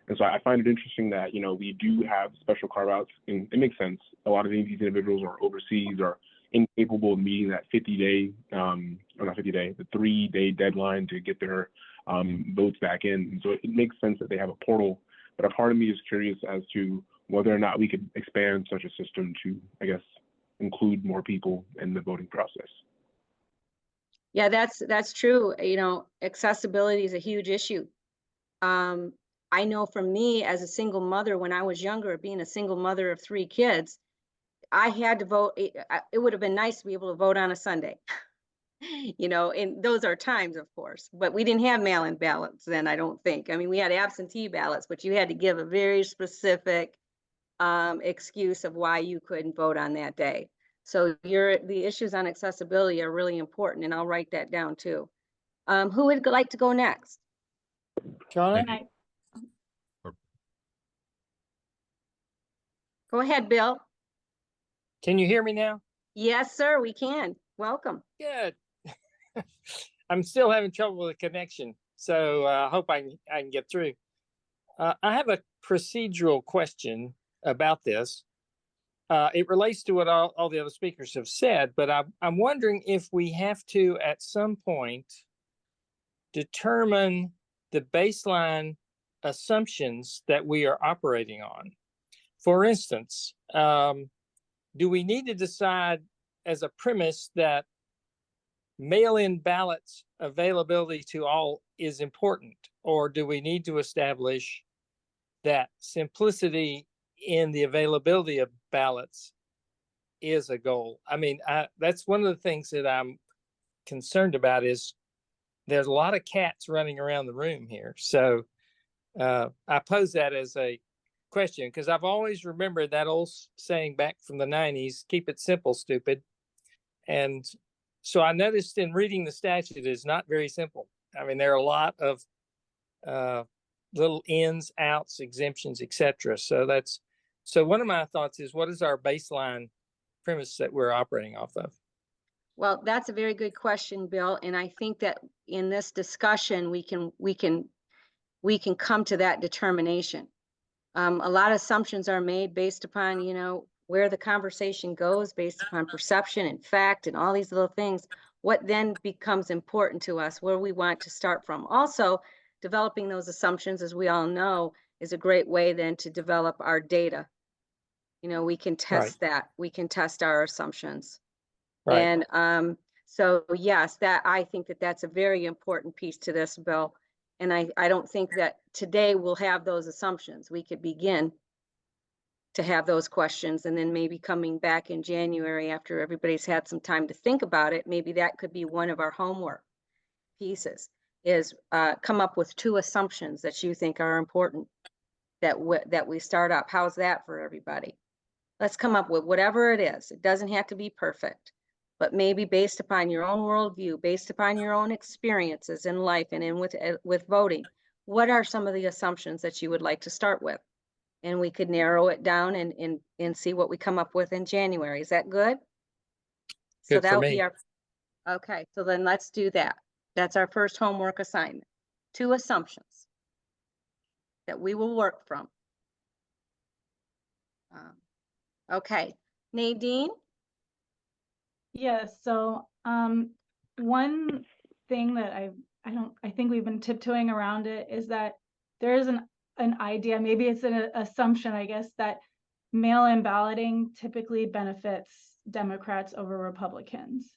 And so I find it interesting that, you know, we do have special carve-outs, and it makes sense. A lot of these individuals are overseas or incapable of meeting that 50-day, or not 50-day, the 3-day deadline to get their votes back in. And so it makes sense that they have a portal. But a part of me is curious as to whether or not we could expand such a system to, I guess, include more people in the voting process. Yeah, that's true. You know, accessibility is a huge issue. I know for me as a single mother, when I was younger, being a single mother of 3 kids, I had to vote. It would have been nice to be able to vote on a Sunday. You know, and those are times, of course, but we didn't have mail-in ballots then, I don't think. I mean, we had absentee ballots, but you had to give a very specific excuse of why you couldn't vote on that day. So the issues on accessibility are really important, and I'll write that down too. Who would like to go next? Shauna? Go ahead, Bill. Can you hear me now? Yes, sir, we can. Welcome. Good. I'm still having trouble with the connection, so I hope I can get through. I have a procedural question about this. It relates to what all the other speakers have said, but I'm wondering if we have to, at some point, determine the baseline assumptions that we are operating on. For instance, do we need to decide as a premise that mail-in ballots availability to all is important, or do we need to establish that simplicity in the availability of ballots is a goal? I mean, that's one of the things that I'm concerned about is there's a lot of cats running around the room here. So I pose that as a question because I've always remembered that old saying back from the 90s, keep it simple, stupid. And so I noticed in reading the statute is not very simple. I mean, there are a lot of little ins, outs, exemptions, etc. So one of my thoughts is, what is our baseline premise that we're operating off of? Well, that's a very good question, Bill. And I think that in this discussion, we can come to that determination. A lot of assumptions are made based upon, you know, where the conversation goes based upon perception and fact and all these little things, what then becomes important to us, where we want to start from. Also, developing those assumptions, as we all know, is a great way then to develop our data. You know, we can test that. We can test our assumptions. Right. And so yes, that I think that that's a very important piece to this bill. And I don't think that today we'll have those assumptions. We could begin to have those questions, and then maybe coming back in January after everybody's had some time to think about it, maybe that could be one of our homework pieces, is come up with 2 assumptions that you think are important that we start up. How's that for everybody? Let's come up with whatever it is. It doesn't have to be perfect, but maybe based upon your own worldview, based upon your own experiences in life and in with voting, what are some of the assumptions that you would like to start with? And we could narrow it down and see what we come up with in January. Is that good? So Good for that would be me. our, okay, so then let's do that. That's our first homework assignment. 2 assumptions that we will work from. Okay, Nadine? Yes, so one thing that I think we've been tiptoeing around it is that there is an idea, maybe it's an assumption, I guess, that mail-in balloting typically benefits Democrats over Republicans.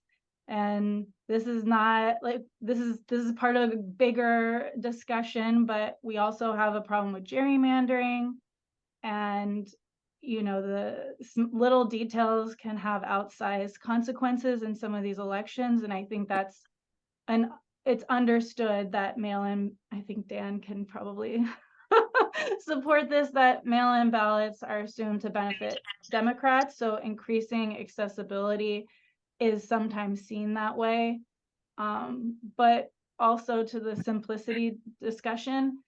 And this is not like this is part of a bigger discussion, but we also have a problem with gerrymandering, and you know, the little details can have outsized consequences in some of these elections. And I think it's understood that mail-in, I think Dan can probably support this, that mail-in ballots are assumed to benefit Democrats. So increasing accessibility is sometimes seen that way. But also, to the simplicity discussion,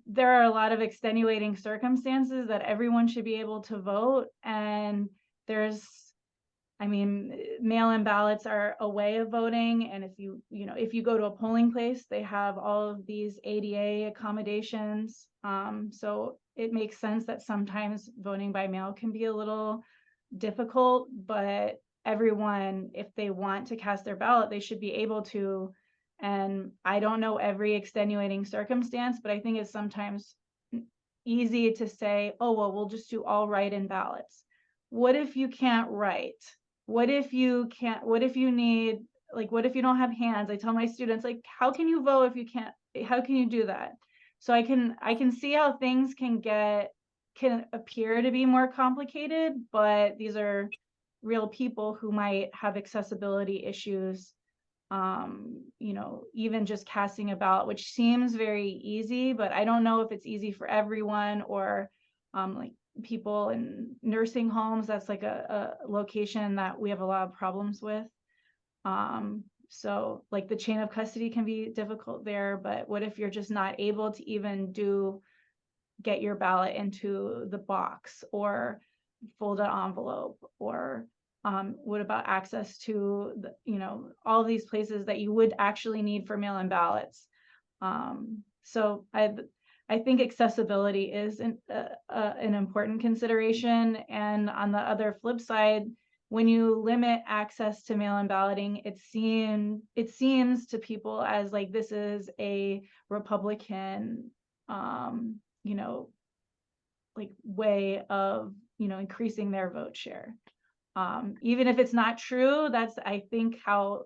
there are a lot of extenuating circumstances that everyone should be able to vote. And mail-in ballots are a way of voting. And if you go to a polling place, they have all of these ADA accommodations. So it makes sense that sometimes voting by mail can be a little difficult, but everyone, if they want to cast their ballot, they should be able to. And I don't know every extenuating circumstance, but I think it's sometimes easy to say, oh, well, we'll just do all write-in ballots. What if you can't write? What if you need, like, what if you don't have hands? I tell my students, like, how can you vote if you can't, how can you do that? So I can see how things can appear to be more complicated, but these are real people who might have accessibility issues. Even just casting a ballot, which seems very easy, but I don't know if it's easy for everyone, or like people in nursing homes, that's like a location that we have a lot of problems with. So like the chain of custody can be difficult there, but what if you're just not able to even get your ballot into the box or fold an envelope, or what about access to all these places that you would actually need for mail-in ballots? So I think accessibility is an important consideration. And on the other flip side, when you limit access to mail-in balloting, it seems to people as like this is a Republican like way of increasing their vote share. Even if it's not true, that's I think how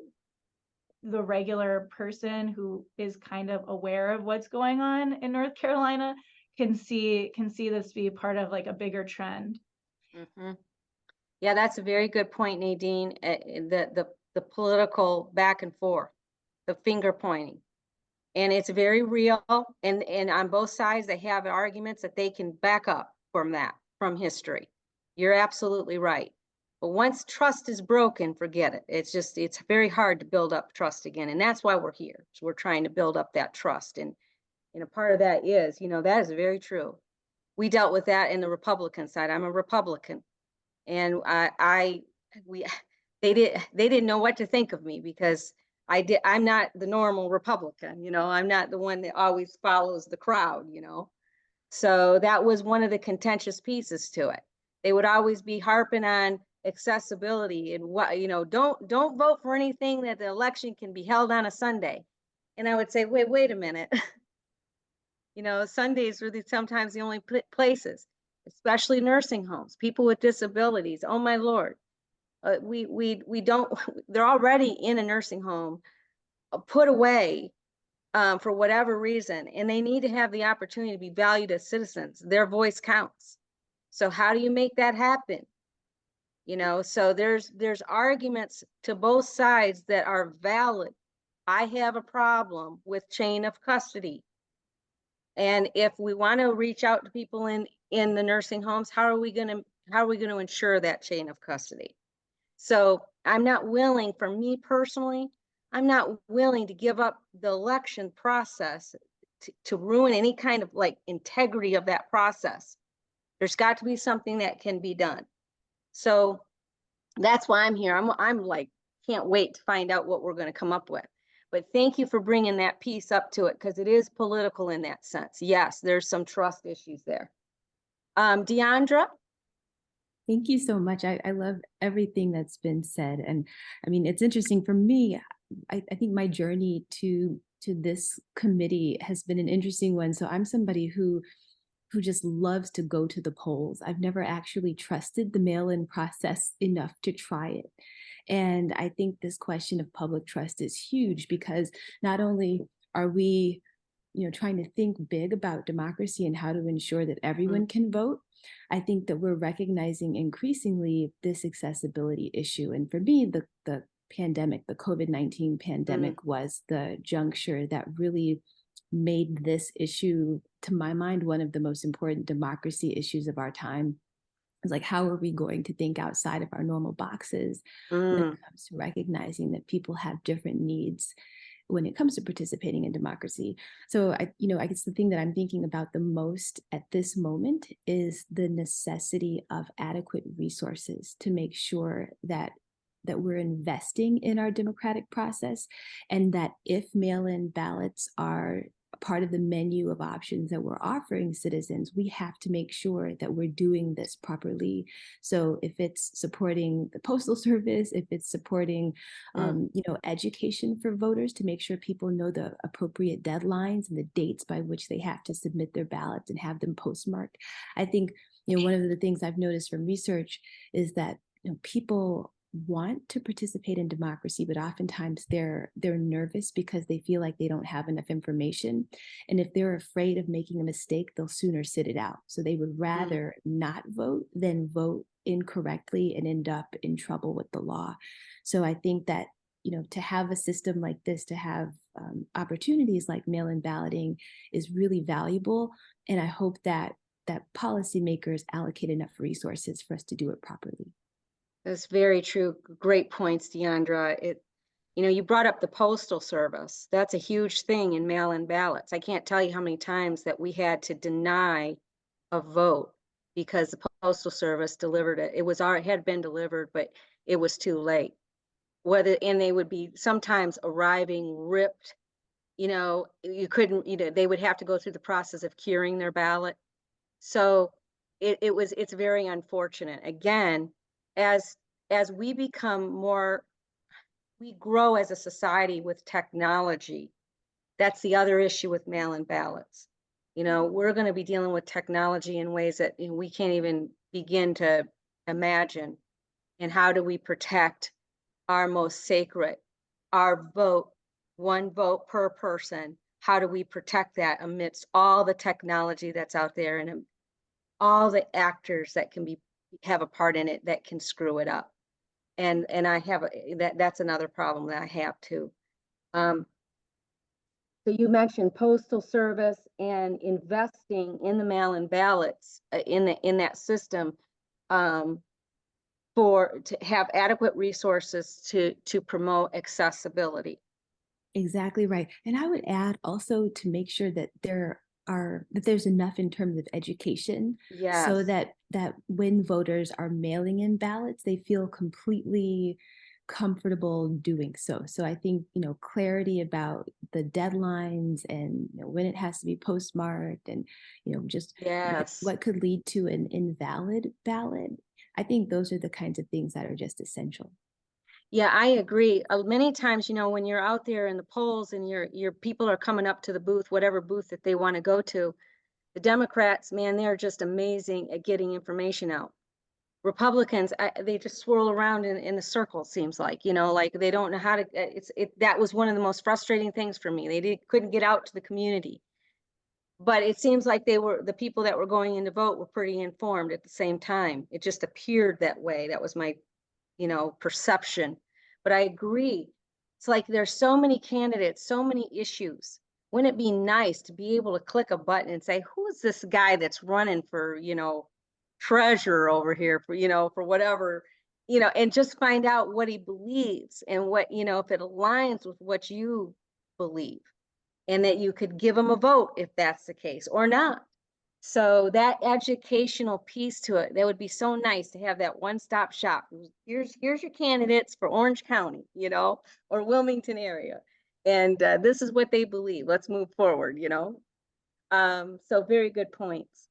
the regular person who is kind of aware of what's going on in North Carolina can see this be part of like a bigger trend. Mm-hmm. Yeah, that's a very good point, Nadine. The political back and forth, the finger pointing, and it's very real. And on both sides, they have arguments that they can back up from history. You're absolutely right. But once trust is broken, forget it. It's very hard to build up trust again. And that's why we're here. So we're trying to build up that trust. And a part of that is, that is very true. We dealt with that in the Republican side. I'm a Republican. And they didn't know what to think of me, because I'm not the normal Republican, I'm not the one that always follows the crowd, So that was one of the contentious pieces to it. They would always be harping on accessibility and what, don't vote for anything that the election can be held on a Sunday. And I would say, wait a minute. Sundays are sometimes the only places, especially nursing homes, people with disabilities. Oh my Lord. We don't, they're already in a nursing home, put away for whatever reason, and they need to have the opportunity to be valued as citizens. Their voice counts. So how do you make that happen? So there's arguments to both sides that are valid. I have a problem with chain of custody. And if we want to reach out to people in the nursing homes, how are we going to ensure that chain of custody? So I'm not willing, for me personally, I'm not willing to give up the election process to ruin any kind of like integrity of that process. There's got to be something that can be done. So that's why I'm here. I'm like, can't wait to find out what we're going to come up with. But thank you for bringing that piece up to it, because it is political in that sense. Yes, there's some trust issues there. Deandra? Thank you so much. I love everything that's been said. And I mean, it's interesting for me. I think my journey to this committee has been an interesting one. So I'm somebody who just loves to go to the polls. I've never actually trusted the mail-in process enough to try it. And I think this question of public trust is huge, because not only are we, trying to think big about democracy and how to ensure that everyone can vote, I think that we're recognizing increasingly this accessibility issue. And for me, the pandemic, the COVID-19 pandemic was the juncture that really made this issue, to my mind, one of the most important democracy issues of our time. It's like, how are we going to think outside of our normal boxes when it comes to recognizing that people have different needs when it comes to participating in democracy? So I guess the thing that I'm thinking about the most at this moment is the necessity of adequate resources to make sure that we're investing in our democratic process, and that if mail-in ballots are part of the menu of options that we're offering citizens, we have to make sure that we're doing this properly. So if it's supporting the Postal Service, if it's supporting, education for voters to make sure people know the appropriate deadlines and the dates by which they have to submit their ballots and have them postmarked. I think, one of the things I've noticed from research is that, people want to participate in democracy, but oftentimes they're nervous because they feel like they don't have enough information. And if they're afraid of making a mistake, they'll sooner sit it out. So they would rather not vote than vote incorrectly and end up in trouble with the law. So I think that, to have a system like this, to have opportunities like mail-in balloting is really valuable. And I hope that policymakers allocate enough resources for us to do it properly. That's very true. Great points, Deandra. You brought up the Postal Service. That's a huge thing in mail-in ballots. I can't tell you how many times that we had to deny a vote because the Postal Service delivered it. It had been delivered, but it was too late. And they would be sometimes arriving ripped. You couldn't. They would have to go through the process of curing their ballot. So it's very unfortunate. Again, as we become we grow as a society with technology. That's the other issue with mail-in ballots. We're going to be dealing with technology in ways that we can't even begin to imagine. And how do we protect our most sacred, our vote, one vote per person? How do we protect that amidst all the technology that's out there and all the actors that can have a part in it that can screw it up? And I have that's another problem that I have too. So you mentioned Postal Service and investing in the mail-in ballots in that system to have adequate resources to promote accessibility. Exactly right. And I would add also to make sure that there's enough in terms of education, so that when voters are mailing in ballots, they feel completely comfortable doing so. So I think, clarity about the deadlines and when it has to be postmarked and, just Yes. what could lead to an invalid ballot. I think those are the kinds of things that are just essential. Yeah, I agree. Many times, when you're out there in the polls and your people are coming up to the booth, whatever booth that they want to go to, the Democrats, man, they're just amazing at getting information out. Republicans, they just swirl around in a circle, seems like, like they don't know how to, that was one of the most frustrating things for me. Couldn't get out to the community. But it seems like the people that were going in to vote were pretty informed at the same time. It just appeared that way. That was my, perception. But I agree. It's like there's so many candidates, so many issues. Wouldn't it be nice to be able to click a button and say, who is this guy that's running for, treasurer over here for, for whatever, and just find out what he believes and what, if it aligns with what you believe, and that you could give him a vote if that's the case or not. So that educational piece to it, that would be so nice to have that one-stop shop. Here's your candidates for Orange County, or Wilmington area. And this is what they believe. Let's move forward, So very good points.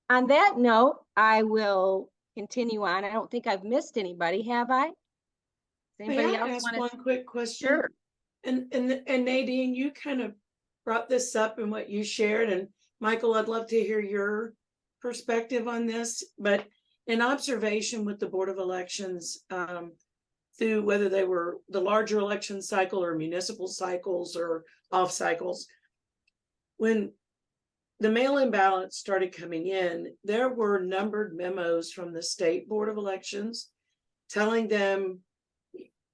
On that note, I will continue on. I don't think I've missed anybody, have I? Does May anybody I else ask want to? one quick question? Sure. And Nadine, you kind of brought this up in what you shared, and Michael, I'd love to hear your perspective on this. But in observation with the Board of Elections, through whether they were the larger election cycle or municipal cycles or off cycles, when the mail-in ballots started coming in, there were numbered memos from the State Board of Elections telling them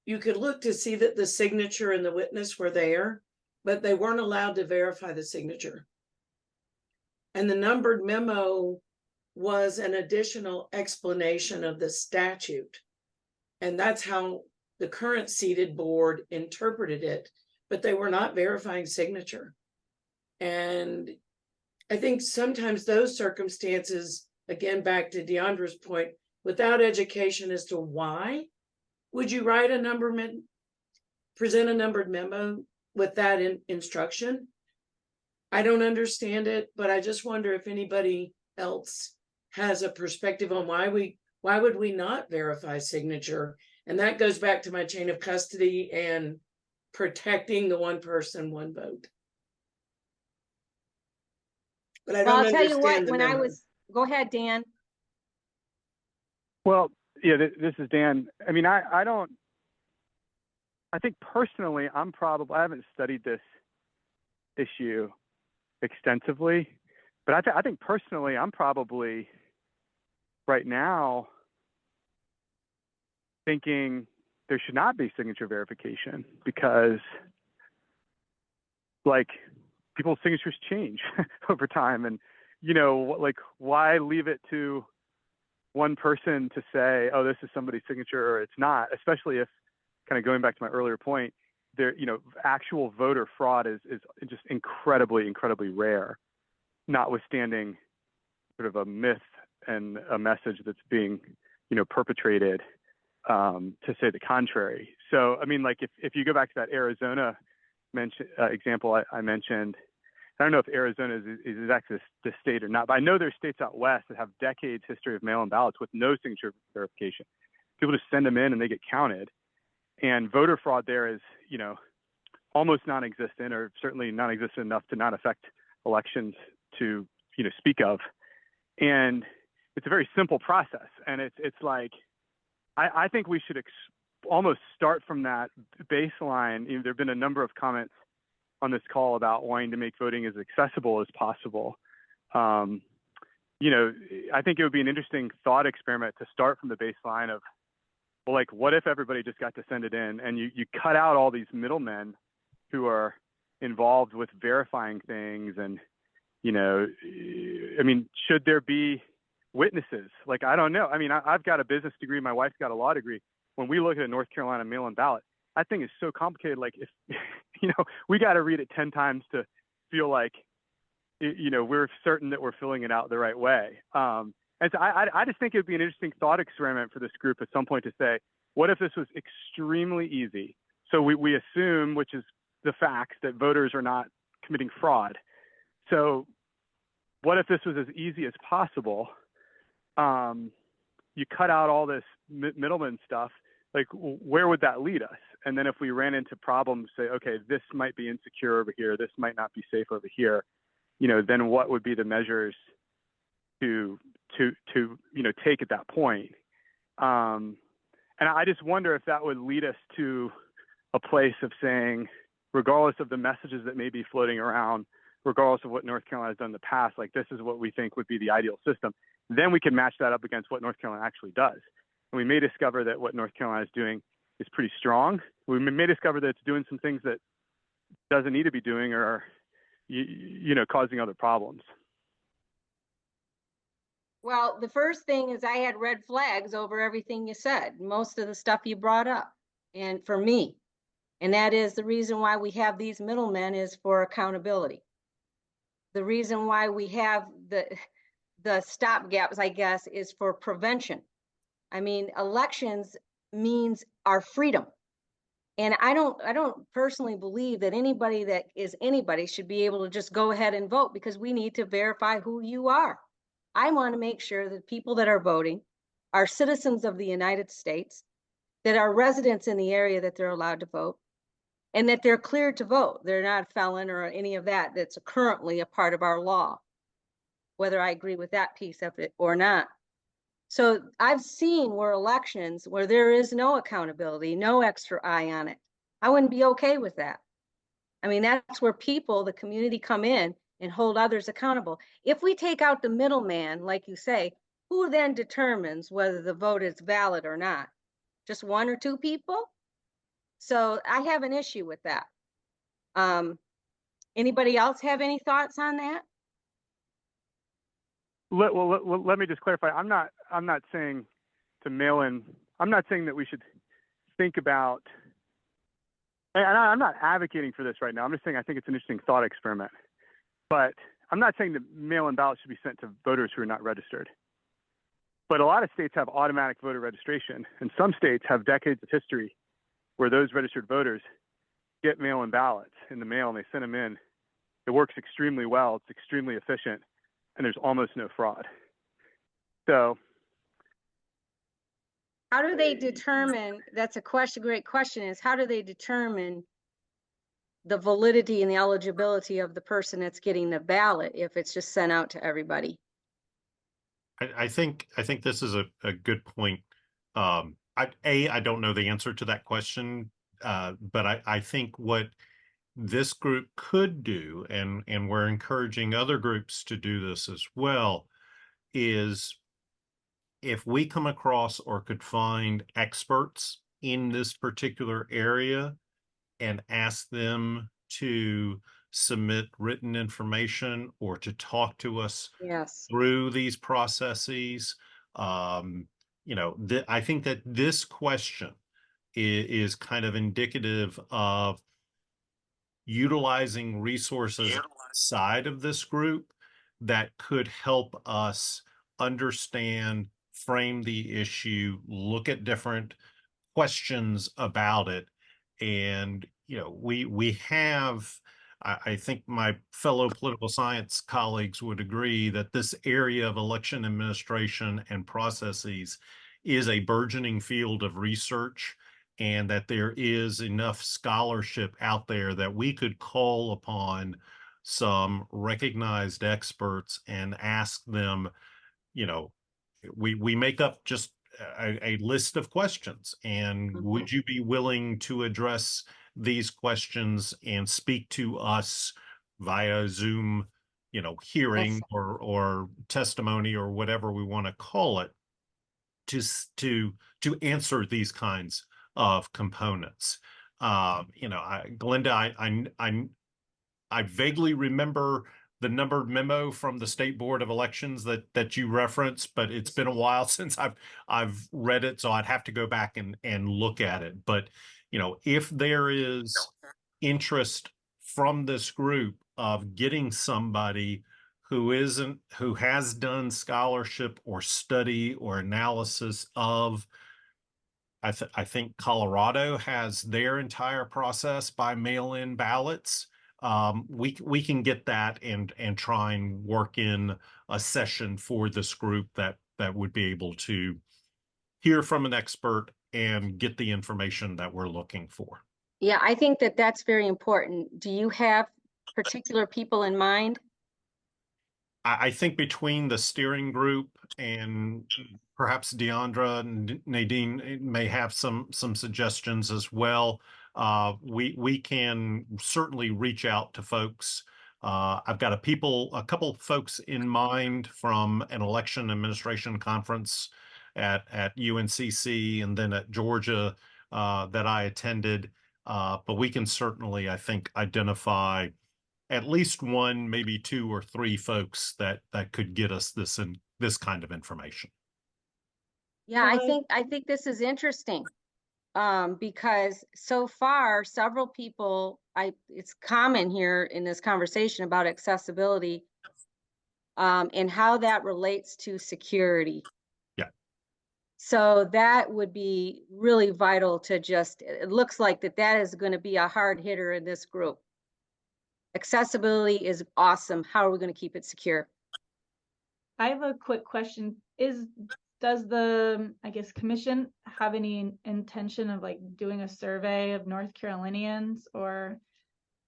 you could look to see that the signature and the witness were there, but they weren't allowed to verify the signature. And the numbered memo was an additional explanation of the statute. And that's how the current seated board interpreted it, but they were not verifying signature. And I think sometimes those circumstances, again, back to Deandra's point, without education as to why, would you write present a numbered memo with that instruction? I don't understand it, but I just wonder if anybody else has a perspective on why would we not verify signature? And that goes back to my chain of custody and protecting the one person, one vote. But I Well, don't I'll tell you what, understand the when I memo. go ahead, Dan. Well, yeah, this is Dan. I mean, I think personally, I haven't studied this issue extensively, but I think personally, I'm probably right now thinking there should not be signature verification because, like, people's signatures change over time, and why leave it to one person to say, oh, this is somebody's signature or it's not, especially if, kind of going back to my earlier point, there, actual voter fraud is just incredibly, incredibly rare, notwithstanding sort of a myth and a message that's being, perpetrated to say the contrary. So, I mean, like if you go back to that Arizona example I mentioned, I don't know if Arizona is exactly the state or not, but I know there's states out west that have decades history of mail-in ballots with no signature verification. People just send them in and they get counted. And voter fraud there is, almost non-existent, or certainly non-existent enough to not affect elections to, speak of. And it's a very simple process. And it's like, I think we should almost start from that baseline. There have been a number of comments on this call about wanting to make voting as accessible as possible. I think it would be an interesting thought experiment to start from the baseline of, well, like, what if everybody just got to send it in and you cut out all these middlemen who are involved with verifying things? And, I mean, should there be witnesses? Like, I don't know. I mean, I've got a business degree. My wife's got a law degree. When we look at a North Carolina mail-in ballot, that thing is so complicated. Like, if, we got to read it 10 times to feel like, we're certain that we're filling it out the right way. And so I just think it would be an interesting thought experiment for this group at some point to say, What if this was extremely easy? So we assume, which is the facts, that voters are not committing fraud. So what if this was as easy as possible? You cut out all this middleman stuff. Like, where would that lead us? And then if we ran into problems, say, okay, this might be insecure over here, this might not be safe over here, you know, then what would be the measures to you know, take at that point? And I just wonder if that would lead us to a place of saying, regardless of the messages that may be floating around, regardless of what North Carolina has done in the past, like, this is what we think would be the ideal system. Then we can match that up against what North Carolina actually does. And we may discover that what North Carolina is doing is pretty strong. We may discover that it's doing some things that doesn't need to be doing, or, you know, causing other problems. Well, the first thing is I had red flags over everything you said, most of the stuff you brought up, and for me. And that is the reason why we have these middlemen is for accountability. The reason why we have the stopgaps, I guess, is for prevention. I mean, elections means our freedom. And I don't personally believe that anybody that is anybody should be able to just go ahead and vote, because we need to verify who you are. I want to make sure that people that are voting are citizens of the United States, that are residents in the area that they're allowed to vote, and that they're cleared to vote. They're not a felon or any of that that's currently a part of our law, whether I agree with that piece of it or not. So I've seen where elections where there is no accountability, no extra eye on it. I wouldn't be okay with that. I mean, that's where people, the community, come in and hold others accountable. If we take out the middleman, like you say, who then determines whether the vote is valid or not? Just one or two people? So I have an issue with that. Anybody else have any thoughts on that? Let me just clarify. I'm not saying to mail in. I'm not saying that we should think about. And I'm not advocating for this right now. I'm just saying I think it's an interesting thought experiment. But I'm not saying that mail-in ballots should be sent to voters who are not registered. But a lot of states have automatic voter registration, and some states have decades of history where those registered voters get mail-in ballots in the mail and they send them in. It works extremely well. It's extremely efficient, and there's almost no fraud. So how do they determine, that's a question, great question, is how do they determine the validity and the eligibility of the person that's getting the ballot if it's just sent out to everybody? I think this is a good point. I don't know the answer to that question, but I think what this group could do, and we're encouraging other groups to do this as well, is if we come across or could find experts in this particular area and ask them to submit written information or to talk to us Yes. through these processes. You know, I think that this question is kind of indicative of utilizing resources outside of this group that could help us understand, frame the issue, look at different questions about it. And, you know, we have, I think my fellow political science colleagues would agree that this area of election administration and processes is a burgeoning field of research, and that there is enough scholarship out there that we could call upon some recognized experts and ask them, you know, we make up just a list of questions, and would you be willing to address these questions and speak to us via Zoom, you know, hearing Yes. or testimony or whatever we want to call it, to answer these kinds of components. You know, Glenda, I vaguely remember the numbered memo from the State Board of Elections that you referenced, but it's been a while since I've read it, so I'd have to go back and look at it. But, you know, if there is interest from this group of getting somebody who has done scholarship or study or analysis of I think Colorado has their entire process by mail-in ballots. We can get that and try and work in a session for this group that would be able to hear from an expert and get the information that we're looking for. Yeah, I think that that's very important. Do you have particular people in mind? I think between the steering group and perhaps Deandra and Nadine may have some suggestions as well. We can certainly reach out to folks. I've got a couple folks in mind from an election administration conference at UNCC and then at Georgia that I attended. But we can certainly, I think, identify at least one, maybe two or three folks that could get us this kind of information. Yeah, I think this is interesting. Because so far several people, it's common here in this conversation about accessibility, and how that relates to security. Yeah. So that would be really vital to just, it looks like that is going to be a hard hitter in this group. Accessibility is awesome. How are we going to keep it secure? I have a quick question. Does the, I guess, commission have any intention of like doing a survey of North Carolinians, or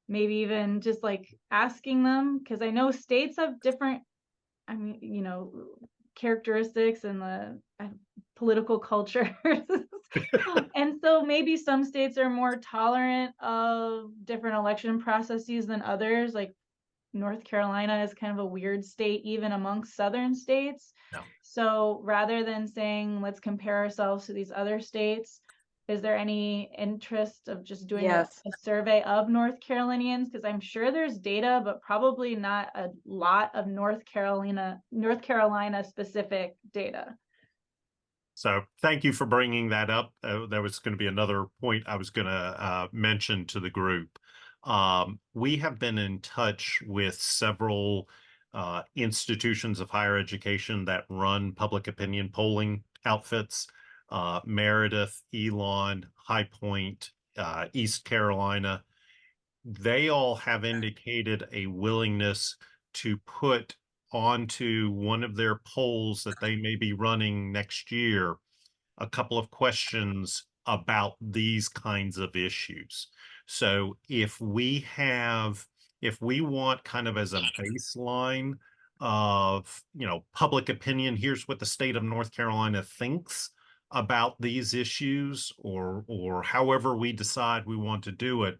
maybe even just like asking them? Because I know states have different, I mean, characteristics and the political cultures. And so maybe some states are more tolerant of different election processes than others. Like North Carolina is kind of a weird state, even amongst Southern states. No. So rather than saying, let's compare ourselves to these other states, is there any interest of just doing a survey of North Carolinians? Because I'm sure there's data, but probably not a lot of North Carolina specific data. So thank you for bringing that up. That was going to be another point I was going to mention to the group. We have been in touch with several institutions of higher education that run public opinion polling outfits. Meredith, Elon, High Point, East Carolina. They all have indicated a willingness to put onto one of their polls that they may be running next year a couple of questions about these kinds of issues. So if we want kind of as a baseline of, public opinion, here's what the state of North Carolina thinks about these issues, or however we decide we want to do it,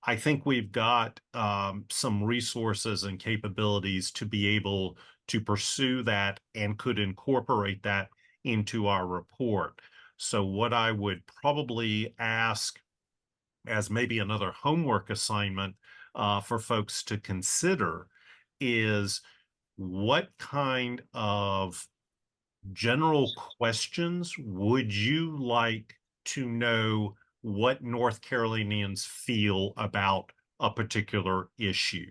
I think we've got some resources and capabilities to be able to pursue that and could incorporate that into our report. So what I would probably ask as maybe another homework assignment for folks to consider is what kind of general questions would you like to know what North Carolinians feel about a particular issue?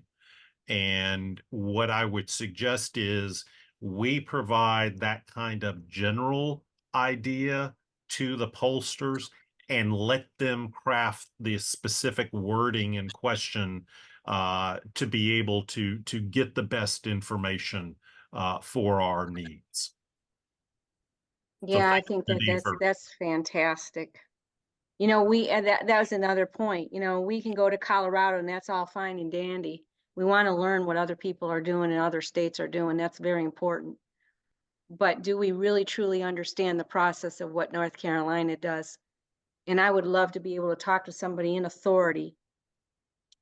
And what I would suggest is we provide that kind of general idea to the pollsters and let them craft the specific wording and question to be able to get the best information for our needs. Yeah, I think that's fantastic. And that was another point. We can go to Colorado and that's all fine and dandy. We want to learn what other people are doing and other states are doing. That's very important. But do we really truly understand the process of what North Carolina does? And I would love to be able to talk to somebody in authority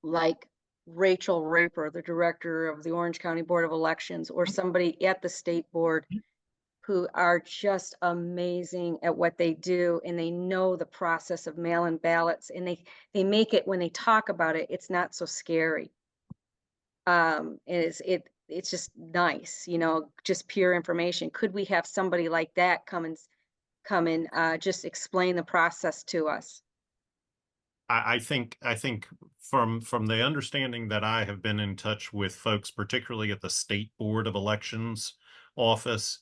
like Rachel Raper, the director of the Orange County Board of Elections, or somebody at the state board who are just amazing at what they do, and they know the process of mail-in ballots, and they make it, when they talk about it, it's not so scary. It's just nice, just pure information. Could we have somebody like that come and just explain the process to us? I think from the understanding that I have been in touch with folks, particularly at the State Board of Elections office,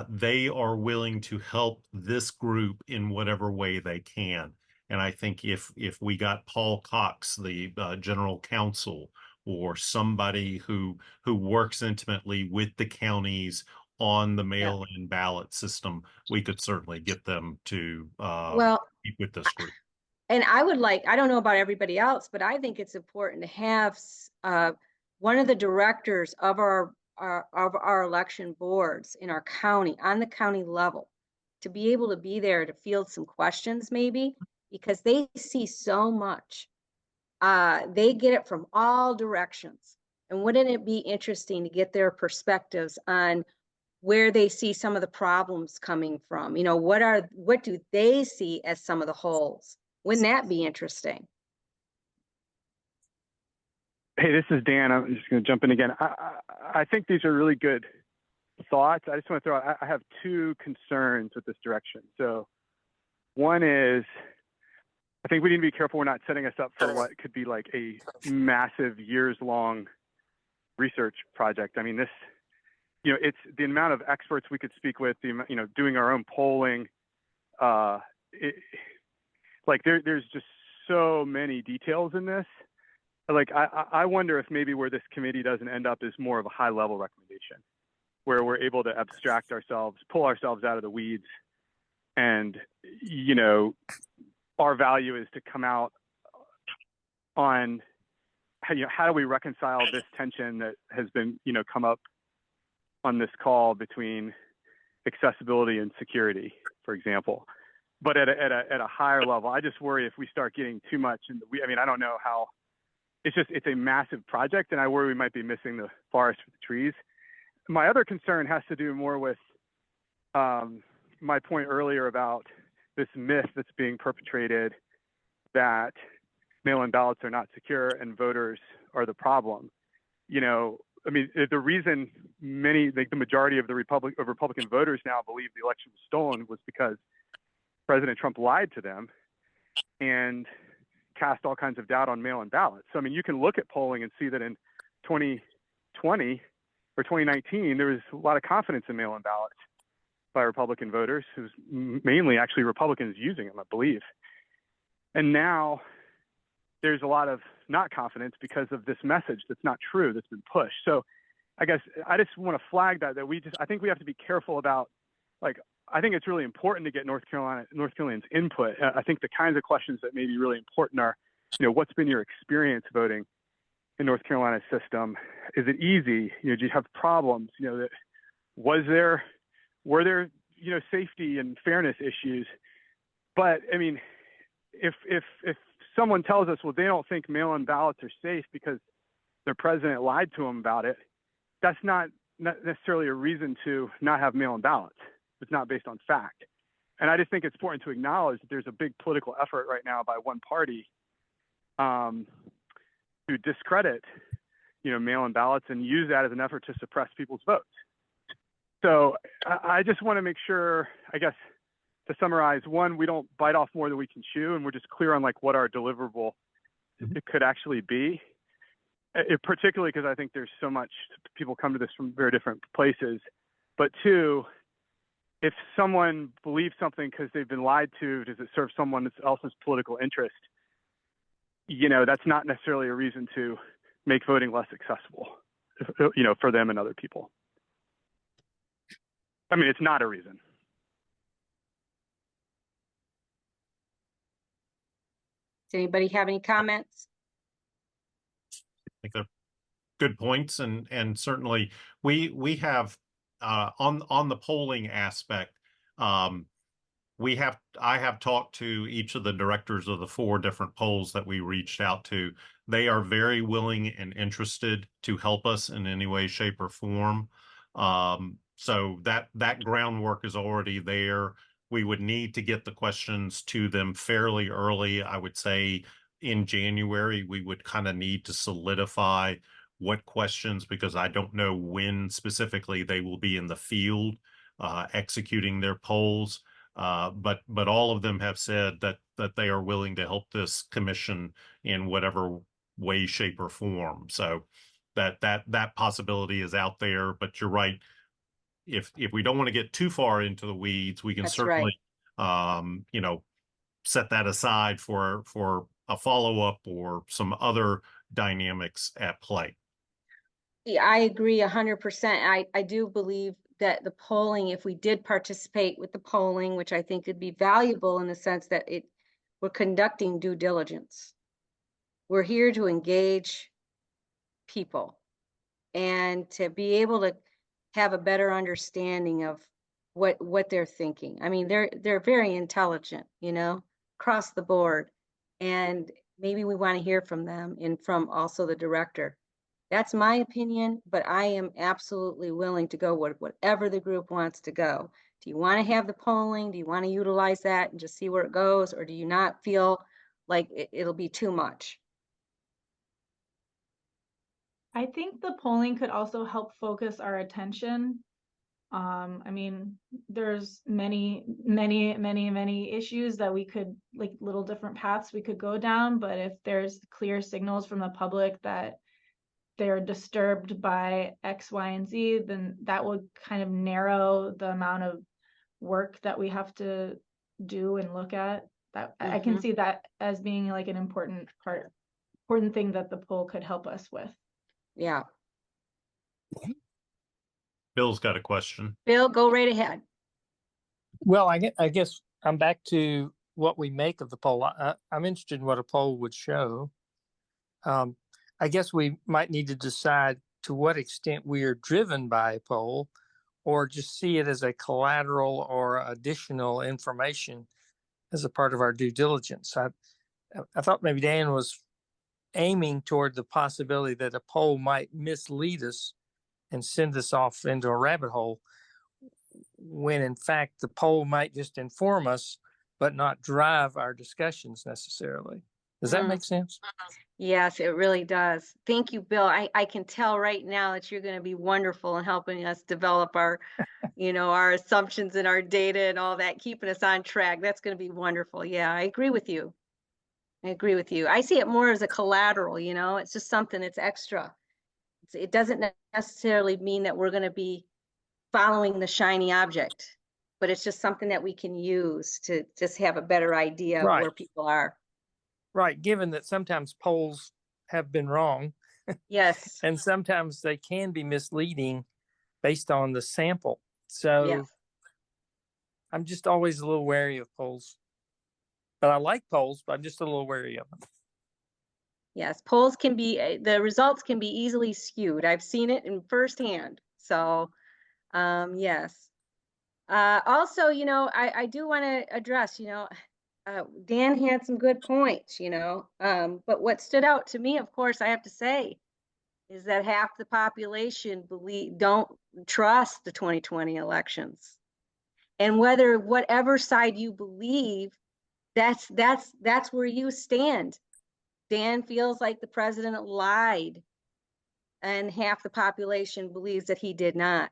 they are willing to help this group in whatever way they can. And I think if we got Paul Cox, the general counsel, or somebody who works intimately with the counties on the mail-in ballot system, we could certainly get them to Well, keep with this group. and I would like, I don't know about everybody else, but I think it's important to have one of the directors of our election boards in our county, on the county level, to be able to be there to field some questions maybe, because they see so much. They get it from all directions. And wouldn't it be interesting to get their perspectives on where they see some of the problems coming from? You know, what do they see as some of the holes? Wouldn't that be interesting? Hey, this is Dan. I'm just going to jump in again. I think these are really good thoughts. I just want to throw out, I have two concerns with this direction. So one is, I think we need to be careful we're not setting us up for what could be like a massive years-long research project. I mean, this, you know, it's the amount of experts we could speak with, you know, doing our own polling. Like there's just so many details in this. Like, I wonder if maybe where this committee doesn't end up is more of a high-level recommendation, where we're able to abstract ourselves, pull ourselves out of the weeds, and, you know, our value is to come out on, you know, how do we reconcile this tension that has been, you know, come up on this call between accessibility and security, for example. But at a higher level, I just worry if we start getting too much in the, I mean, I don't know how. It's a massive project, and I worry we might be missing the forest for the trees. My other concern has to do more with my point earlier about this myth that's being perpetrated that mail-in ballots are not secure and voters are the problem. You know, I mean, the reason many, like the majority of the Republican voters now believe the election was stolen was because President Trump lied to them and cast all kinds of doubt on mail-in ballots. So, I mean, you can look at polling and see that in 2020 or 2019, there was a lot of confidence in mail-in ballots by Republican voters. It was mainly actually Republicans using them, I believe. And now there's a lot of not confidence because of this message that's not true, that's been pushed. So I guess I just want to flag that I think we have to be careful about, like, I think it's really important to get North Carolinians' input. I think the kinds of questions that may be really important are, you know, what's been your experience voting in North Carolina's system? Is it easy? You know, do you have problems? You know, were there, you know, safety and fairness issues? But I mean, if someone tells us, well, they don't think mail-in ballots are safe because their president lied to them about it, that's not necessarily a reason to not have mail-in ballots. It's not based on fact. And I just think it's important to acknowledge that there's a big political effort right now by one party to discredit, you know, mail-in ballots and use that as an effort to suppress people's votes. So I just want to make sure, I guess, to summarize, one, we don't bite off more than we can chew, and we're just clear on like what our deliverable it could actually be. Particularly because I think there's so much, people come to this from very different places. But two, if someone believes something because they've been lied to, does it serve someone else's political interest? You know, that's not necessarily a reason to make voting less accessible, you know, for them and other people. I mean, it's not a reason. Does anybody have any comments? I think they're good points, and certainly we have on the polling aspect, I have talked to each of the directors of the 4 different polls that we reached out to. They are very willing and interested to help us in any way, shape, or form. So that groundwork is already there. We would need to get the questions to them fairly early. I would say in January, we would kind of need to solidify what questions, because I don't know when specifically they will be in the field executing their polls. But all of them have said that they are willing to help this commission in whatever way, shape, or form. So that possibility is out there. But you're right. if we don't want to get too far into the weeds, we can That's right. certainly, you know, set that aside for a follow-up or some other dynamics at play. Yeah, I agree 100%. I do believe that the polling, if we did participate with the polling, which I think would be valuable in the sense that we're conducting due diligence. We're here to engage people and to be able to have a better understanding of what they're thinking. I mean, they're very intelligent, you know, across the board. And maybe we want to hear from them and from also the director. That's my opinion, but I am absolutely willing to go with whatever the group wants to go. Do you want to have the polling? Do you want to utilize that and just see where it goes? Or do you not feel like it'll be too much? I think the polling could also help focus our attention. I mean, there's many issues that we could, like, little different paths we could go down, but if there's clear signals from the public that they're disturbed by X, Y, and Z, then that would kind of narrow the amount of work that we have to do and look at. That I can see that as being like an important thing that the poll could help us with. Yeah. Bill's got a question. Bill, go right ahead. Well, I guess I'm back to what we make of the poll. I'm interested in what a poll would show. I guess we might need to decide to what extent we are driven by a poll, or just see it as a collateral or additional information as a part of our due diligence. I thought maybe Dan was aiming toward the possibility that a poll might mislead us and send us off into a rabbit hole, when in fact the poll might just inform us but not drive our discussions necessarily. Does that make sense? Yes, it really does. Thank you, Bill. I can tell right now that you're going to be wonderful in helping us develop our, you know, our assumptions and our data and all that, keeping us on track. That's going to be wonderful. Yeah, I agree with you. I agree with you. I see it more as a collateral, you know, it's just something that's extra. It doesn't necessarily mean that we're going to be following the shiny object, but it's just something that we can use to just have a better idea of where people are. Right. Given that sometimes polls have been wrong. Yes. And sometimes they can be misleading based on the sample. So yes. I'm just always a little wary of polls. But I like polls, but I'm just a little wary of them. Yes, polls can be, the results can be easily skewed. I've seen it in firsthand. So, yes. Also, you know, I do want to address, you know, Dan had some good points, you know, but what stood out to me, of course, I have to say, is that half the population don't trust the 2020 elections. And whatever side you believe, that's where you stand. Dan feels like the president lied, and half the population believes that he did not.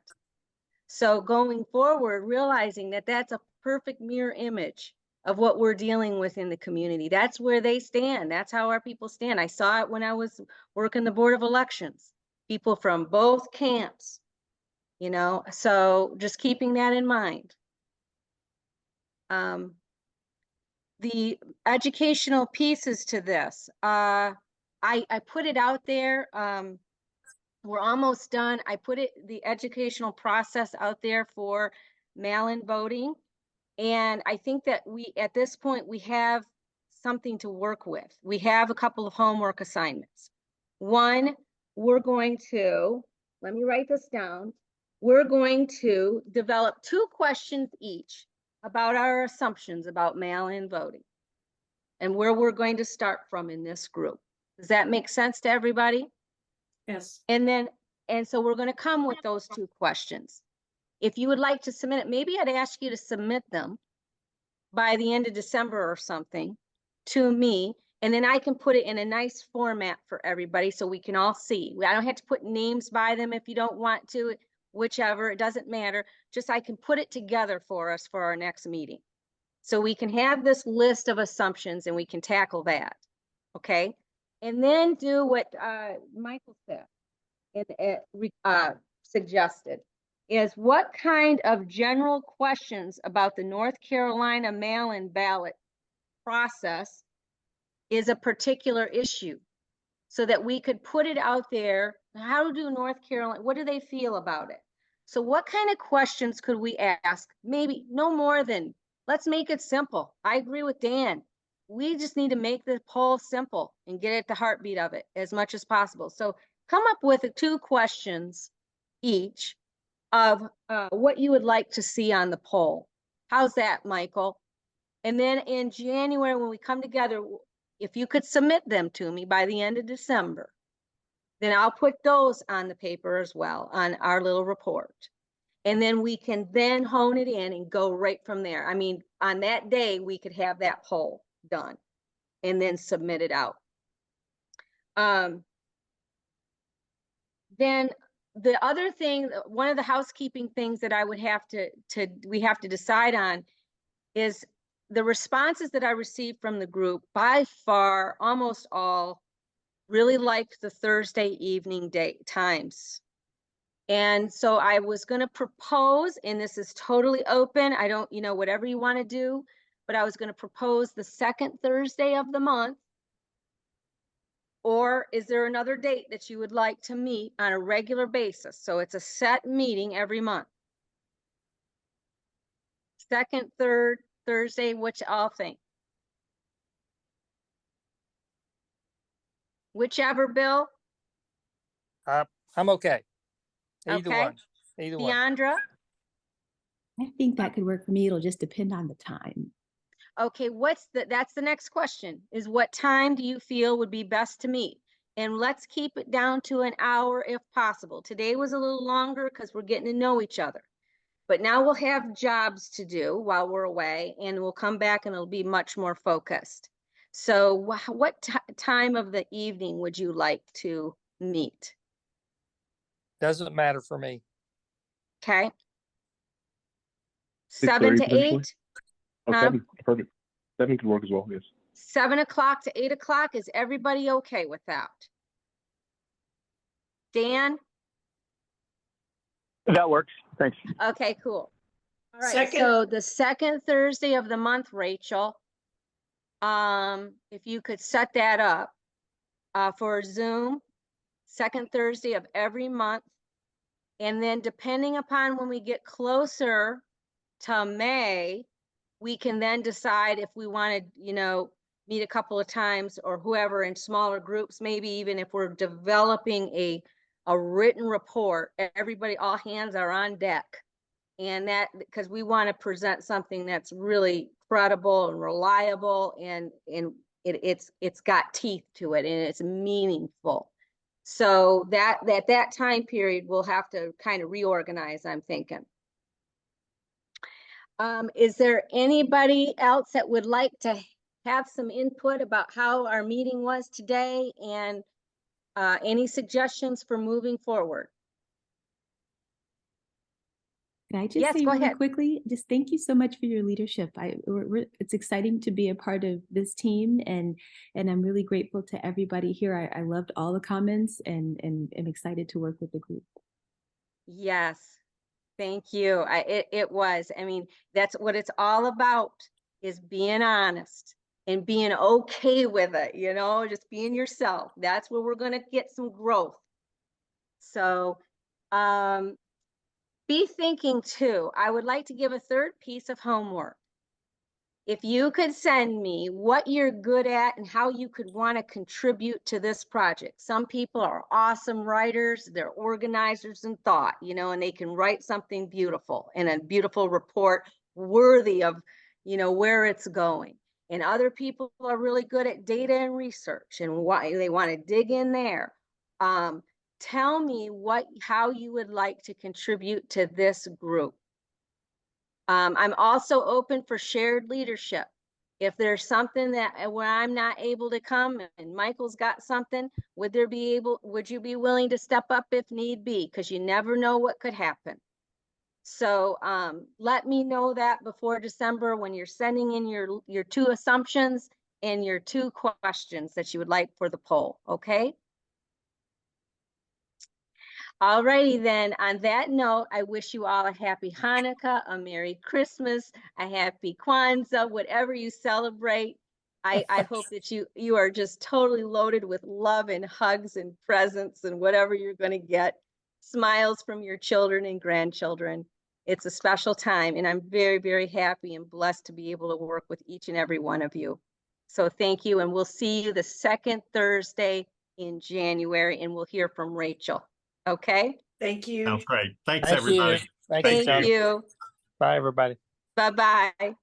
So going forward, realizing that that's a perfect mirror image of what we're dealing with in the community. That's where they stand. That's how our people stand. I saw it when I was working the Board of Elections. People from both camps, you know, so just keeping that in mind. The educational pieces to this, I put it out there. We're almost done. I put the educational process out there for mail-in voting. And I think that at this point, we have something to work with. We have a couple of homework assignments. One, we're going to, let me write this down. We're going to develop 2 questions each about our assumptions about mail-in voting and where we're going to start from in this group. Does that make sense to everybody? Yes. And so we're going to come with those 2 questions. If you would like to submit it, maybe I'd ask you to submit them by the end of December or something to me, and then I can put it in a nice format for everybody so we can all see. I don't have to put names by them if you don't want to, whichever, it doesn't matter. Just I can put it together for us for our next meeting. So we can have this list of assumptions and we can tackle that, okay? And then do what Michael said and suggested. is what kind of general questions about the North Carolina mail-in ballot process is a particular issue, so that we could put it out there. How do North Carolina, what do they feel about it? So what kind of questions could we ask? Maybe no more than, let's make it simple. I agree with Dan. We just need to make the poll simple and get at the heartbeat of it as much as possible. So come up with 2 questions each of what you would like to see on the poll. How's that, Michael? And then in January, when we come together, if you could submit them to me by the end of December, then I'll put those on the paper as well, on our little report. And then we can then hone it in and go right from there. I mean, on that day, we could have that poll done and then submit it out. Then the other thing, one of the housekeeping things that I would have we have to decide on is the responses that I received from the group. By far, almost all really liked the Thursday evening times. And so I was going to propose, and this is totally open, I don't, whatever you want to do, but I was going to propose the 2nd Thursday of the month. Or is there another date that you would like to meet on a regular basis? So it's a set meeting every month. 2nd, 3rd Thursday, what y'all think? Whichever, Bill? I'm okay. Either Okay. one. Either one. Deandra? I think that could work for me. It'll just depend on the time. Okay, that's the next question, is what time do you feel would be best to meet? And let's keep it down to an hour if possible. Today was a little longer because we're getting to know each other. But now we'll have jobs to do while we're away, and we'll come back and it'll be much more focused. So what time of the evening would you like to meet? Doesn't matter for me. Okay. 7 6:30 to potentially? 8? Oh, Huh? 7, perfect. 7 could work as well, yes. 7 o'clock to 8 o'clock, is everybody okay with that? Dan? That works. Thanks. Okay, cool. All right, Second. so the 2nd Thursday of the month, Rachel, if you could set that up for Zoom, 2nd Thursday of every month. And then depending upon when we get closer to May, we can then decide if we want to, meet a couple of times, or whoever, in smaller groups, maybe even if we're developing a written report, everybody, all hands are on deck. And that, because we want to present something that's really credible and reliable, and it's got teeth to it, and it's meaningful. So that time period, we'll have to kind of reorganize, I'm thinking. Is there anybody else that would like to have some input about how our meeting was today, and any suggestions for moving forward? Can I just Yes, say go really ahead. quickly, just thank you so much for your leadership. It's exciting to be a part of this team, and I'm really grateful to everybody here. I loved all the comments, and am excited to work with the group. Yes, thank you. It was, I mean, that's what it's all about, is being honest and being okay with it, just being yourself. That's where we're going to get some growth. So, be thinking too, I would like to give a third piece of homework. If you could send me what you're good at and how you could want to contribute to this project. Some people are awesome writers, they're organizers in thought, and they can write something beautiful, and a beautiful report worthy of, where it's going. And other people are really good at data and research, and why they want to dig in there. Tell me how you would like to contribute to this group. I'm also open for shared leadership. If there's something that where I'm not able to come and Michael's got something, would you be willing to step up if need be? Because you never know what could happen. So let me know that before December, when you're sending in your 2 assumptions and your 2 questions that you would like for the poll, okay? All righty then. On that note, I wish you all a happy Hanukkah, a Merry Christmas, a happy Kwanzaa, whatever you celebrate. I hope that you are just totally loaded with love and hugs and presents and whatever you're going to get. Smiles from your children and grandchildren. It's a special time, and I'm very, very happy and blessed to be able to work with each and every one of you. So thank you, and we'll see you the second Thursday in January, and we'll hear from Rachel. Okay? Thank you. Sounds great. Thanks, Thank everybody. you. Thank you, Thank Sandra. you. Bye, everybody. Bye-bye.